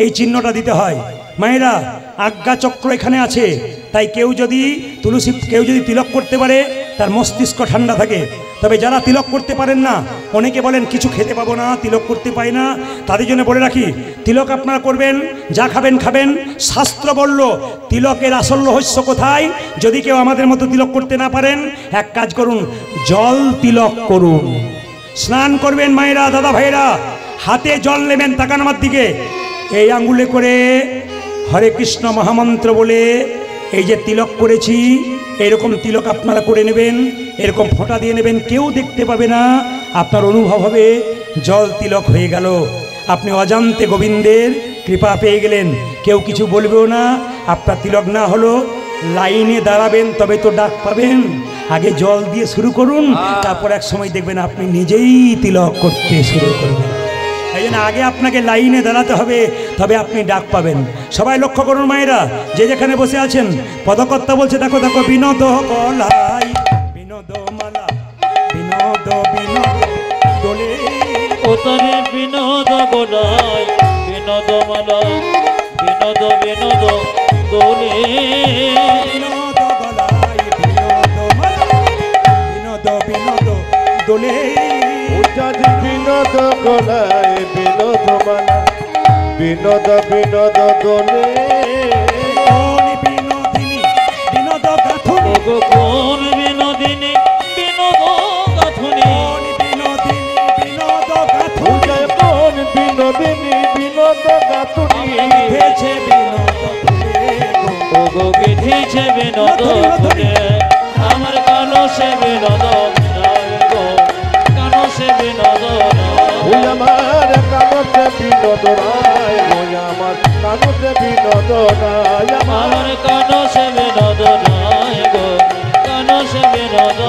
এই চিহ্নটা দিতে হয়। মায়েরা, আজ্ঞা চক্র এখানে আছে, তাই কেউ যদি তিলক করতে পারে তার মস্তিষ্ক ঠান্ডা থাকে। তবে যারা তিলক করতে পারেন না, অনেকে বলেন কিছু খেতে পাবো না, তিলক করতে পাই না, তাদের জন্য বলে রাখি, তিলক আপনারা করবেন, যা খাবেন খাবেন। শাস্ত্র বলল তিলকের আসল রহস্য কোথায়? যদি কেউ আমাদের মতো তিলক করতে না পারেন, এক কাজ করুন, জল তিলক করুন। স্নান করবেন মায়েরা, দাদা ভাইরা, হাতে জল নেবেন, তাকান আমার দিকে, এই আঙ্গুলে করে হরে কৃষ্ণ মহামন্ত্র বলে এই যে তিলক করেছি, এরকম তিলক আপনারা করে নেবেন, এরকম ফোঁটা দিয়ে নেবেন, কেউ দেখতে পাবে না, আপনার অনুভব হবে জল তিলক হয়ে গেল। আপনি অজান্তে গোবিন্দের কৃপা পেয়ে গেলেন, কেউ কিছু বলবেও না। আপনার তিলক না হলো, লাইনে দাঁড়াবেন তবে তো ডাক পাবেন। আগে জল দিয়ে শুরু করুন, তারপর এক সময় দেখবেন আপনি নিজেই তিলক করতে শুরু করবেন। এই জন্য আগে আপনাকে লাইনে দাঁড়াতে হবে, তবে আপনি ডাক পাবেন। সবাই লক্ষ্য করুন মায়েরা, যে যেখানে বসে আছেন, পদকর্তা বলছে দেখো দেখো, বিনোদ গলাই বিনোদ মালা, বিনোদ বিনোদ দোলে, ওতরে বিনোদ গলাই বিনোদ মালা, বিনোদ বিনোদ দোলে, বিনোদ গলাই বিনোদ মালা, বিনোদ বিনোদ দোলে, বিনোদ গলায় বিনোদ মালা, বিনোদ বিনোদ দোলে, বিনোদিনী বিনোদ গাথুনি, কোন বিনোদিনী বিনোদ গাথুনি, বিনোদিনী বিনোদ গাথুনি, কোন বিনোদিনী বিনোদ গাথুনি, গেছে বিনোদ ফুলে, ওগো গেথেছে বিনোদ ফুলে, আমার কালো সে বিনোদ রায় গো, কালো সে বিনোদ ওই আমার কানতে বিনোদ রায়, ওই আমার কানতে বিনোদ রায়, আমার কালো সে বিনোদ রায় গো, কালো সে বিনোদ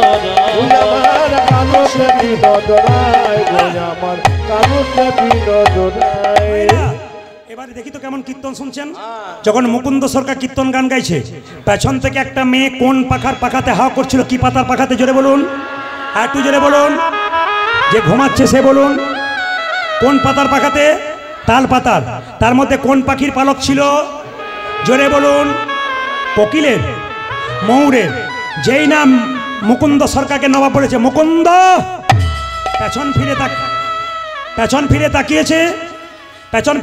ওই রায়, আমার কানতে বিনোদ রায়, ওই আমার কানতে বিনোদ রায়। এবারে দেখি তো কেমন কীর্তন শুনছেন। যখন মুকুন্দ সরকার কীর্তন গান গাইছে, পেছন থেকে একটা মেয়ে কোন পাখার পাখাতে হাওয়া করছিল, কি পাতার পাখাতে, জোরে বলুন, আর একটু জোরে বলুন, যে ঘুমাচ্ছে সে বলুন, কোন পাতার পাখাতে? তাল পাতার। তার মধ্যে কোন পাখির পালক ছিল? জোরে বলুন, কোকিলের, ময়ূরের। যেই নাম মুকুন্দ সরকারকে নবাব বলেছে, মুকুন্দ পেছন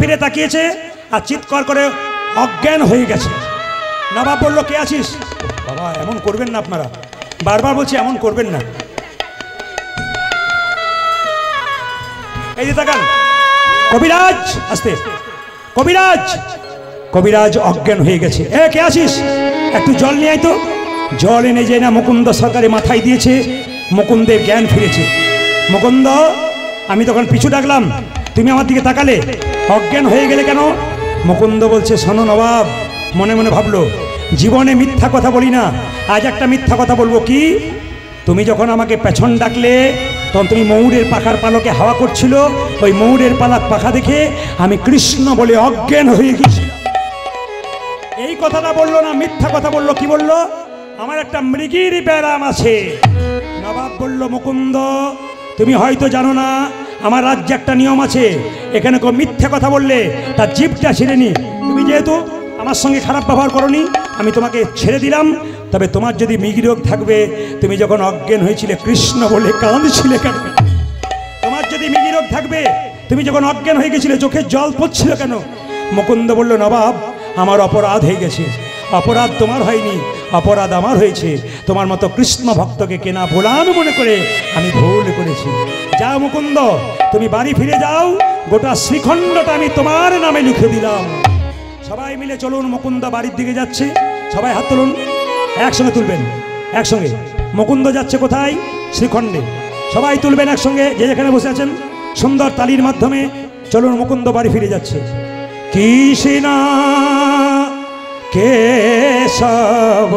ফিরে তাকিয়েছে আর চিৎকার করে অজ্ঞান হয়ে গেছে। নবাব বলল, কে আছিস? বাবা এমন করবেন না, আপনারা বারবার বলছি এমন করবেন না। এই যে তাকান, কবিরাজ আস্তে, কবিরাজ অজ্ঞান হয়ে গেছে। কে আছিস? একটু জল নিয়ে আয় তো। জল এনে যে না মুকুন্দ সরকারের মাথায় দিয়েছে, মুকুন্দের জ্ঞান ফিরেছে। মুকুন্দ, আমি তখন পিছু ডাকলাম, তুমি আমার দিকে তাকালে, অজ্ঞান হয়ে গেলে কেন? মুকুন্দ বলছে, শোনো নবাব, মনে মনে ভাবলো, জীবনে মিথ্যা কথা বলি না, আজ একটা মিথ্যা কথা বলবো। কি? তুমি যখন আমাকে পেছন ডাকলে তখন তুমি ময়ূরের পাখার পালকে হাওয়া করছিল, ওই ময়ূরের পাখা দেখে আমি কৃষ্ণ বলে অজ্ঞান হয়ে গেছি। এই কথাটা বললো না, মিথ্যা কথা বললো। কি বললো? আমার একটা মৃগীর ব্যারাম আছে। নবাব বলল, মুকুন্দ তুমি হয়তো জানো না, আমার রাজ্যে একটা নিয়ম আছে, এখানে কেউ মিথ্যা কথা বললে তার জিভটা ছিঁড়ে নি। তুমি যেহেতু আমার সঙ্গে খারাপ ব্যবহার করনি, আমি তোমাকে ছেড়ে দিলাম। তবে তোমার যদি মৃগী রোগ থাকবে, তুমি যখন অজ্ঞান হয়েছিলে কৃষ্ণ বলে কাঁদছিলে কেন? তোমার যদি মৃগী রোগ থাকবে, তুমি যখন অজ্ঞান হয়ে গেছিলে চোখে জল পড়ছিল কেন? মুকুন্দ বলল, নবাব আমার অপরাধ হয়ে গেছে। অপরাধ তোমার হয়নি, অপরাধ আমার হয়েছে। তোমার মতো কৃষ্ণ ভক্তকে কেনা ভোলাম মনে করে আমি ভুল করেছি। যাও মুকুন্দ, তুমি বাড়ি ফিরে যাও, গোটা শ্রীখণ্ডটা আমি তোমার নামে লিখে দিলাম। সবাই মিলে চলুন, মুকুন্দ বাড়ির দিকে যাচ্ছে। সবাই হাত তুলুন, একসঙ্গে তুলবেন, একসঙ্গে। মুকুন্দ যাচ্ছে কোথায়? শ্রীখণ্ডে। সবাই তুলবেন একসঙ্গে, যে যেখানে বসে আছেন। সুন্দর তালির মাধ্যমে চলুন, মুকুন্দ বাড়ি ফিরে যাচ্ছে। কৃষ্ণ কেশব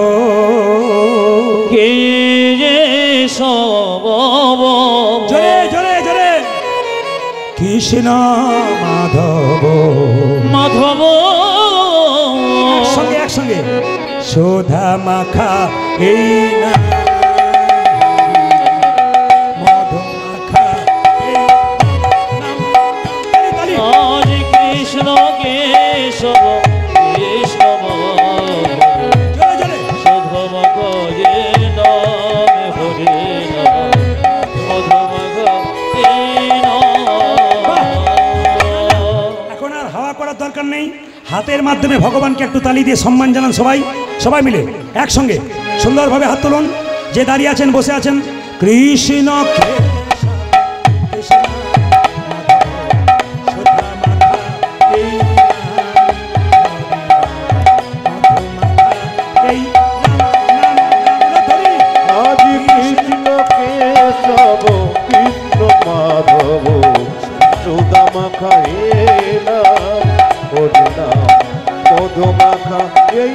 জোরে জোরে জোরে, কৃষ্ণ মাধব একসঙ্গে সুধা মাখা এই না, মধু মাখা কৃষ্ণ কেশব দরকার নেই। হাতের মাধ্যমে ভগবানকে একটু তালি দিয়ে সম্মান জানান সবাই। সবাই মিলে একসঙ্গে সুন্দরভাবে হাত তুলুন। যে দাঁড়িয়ে আছেন, বসে আছেন, কৃষ্ণ মধু মাখা এই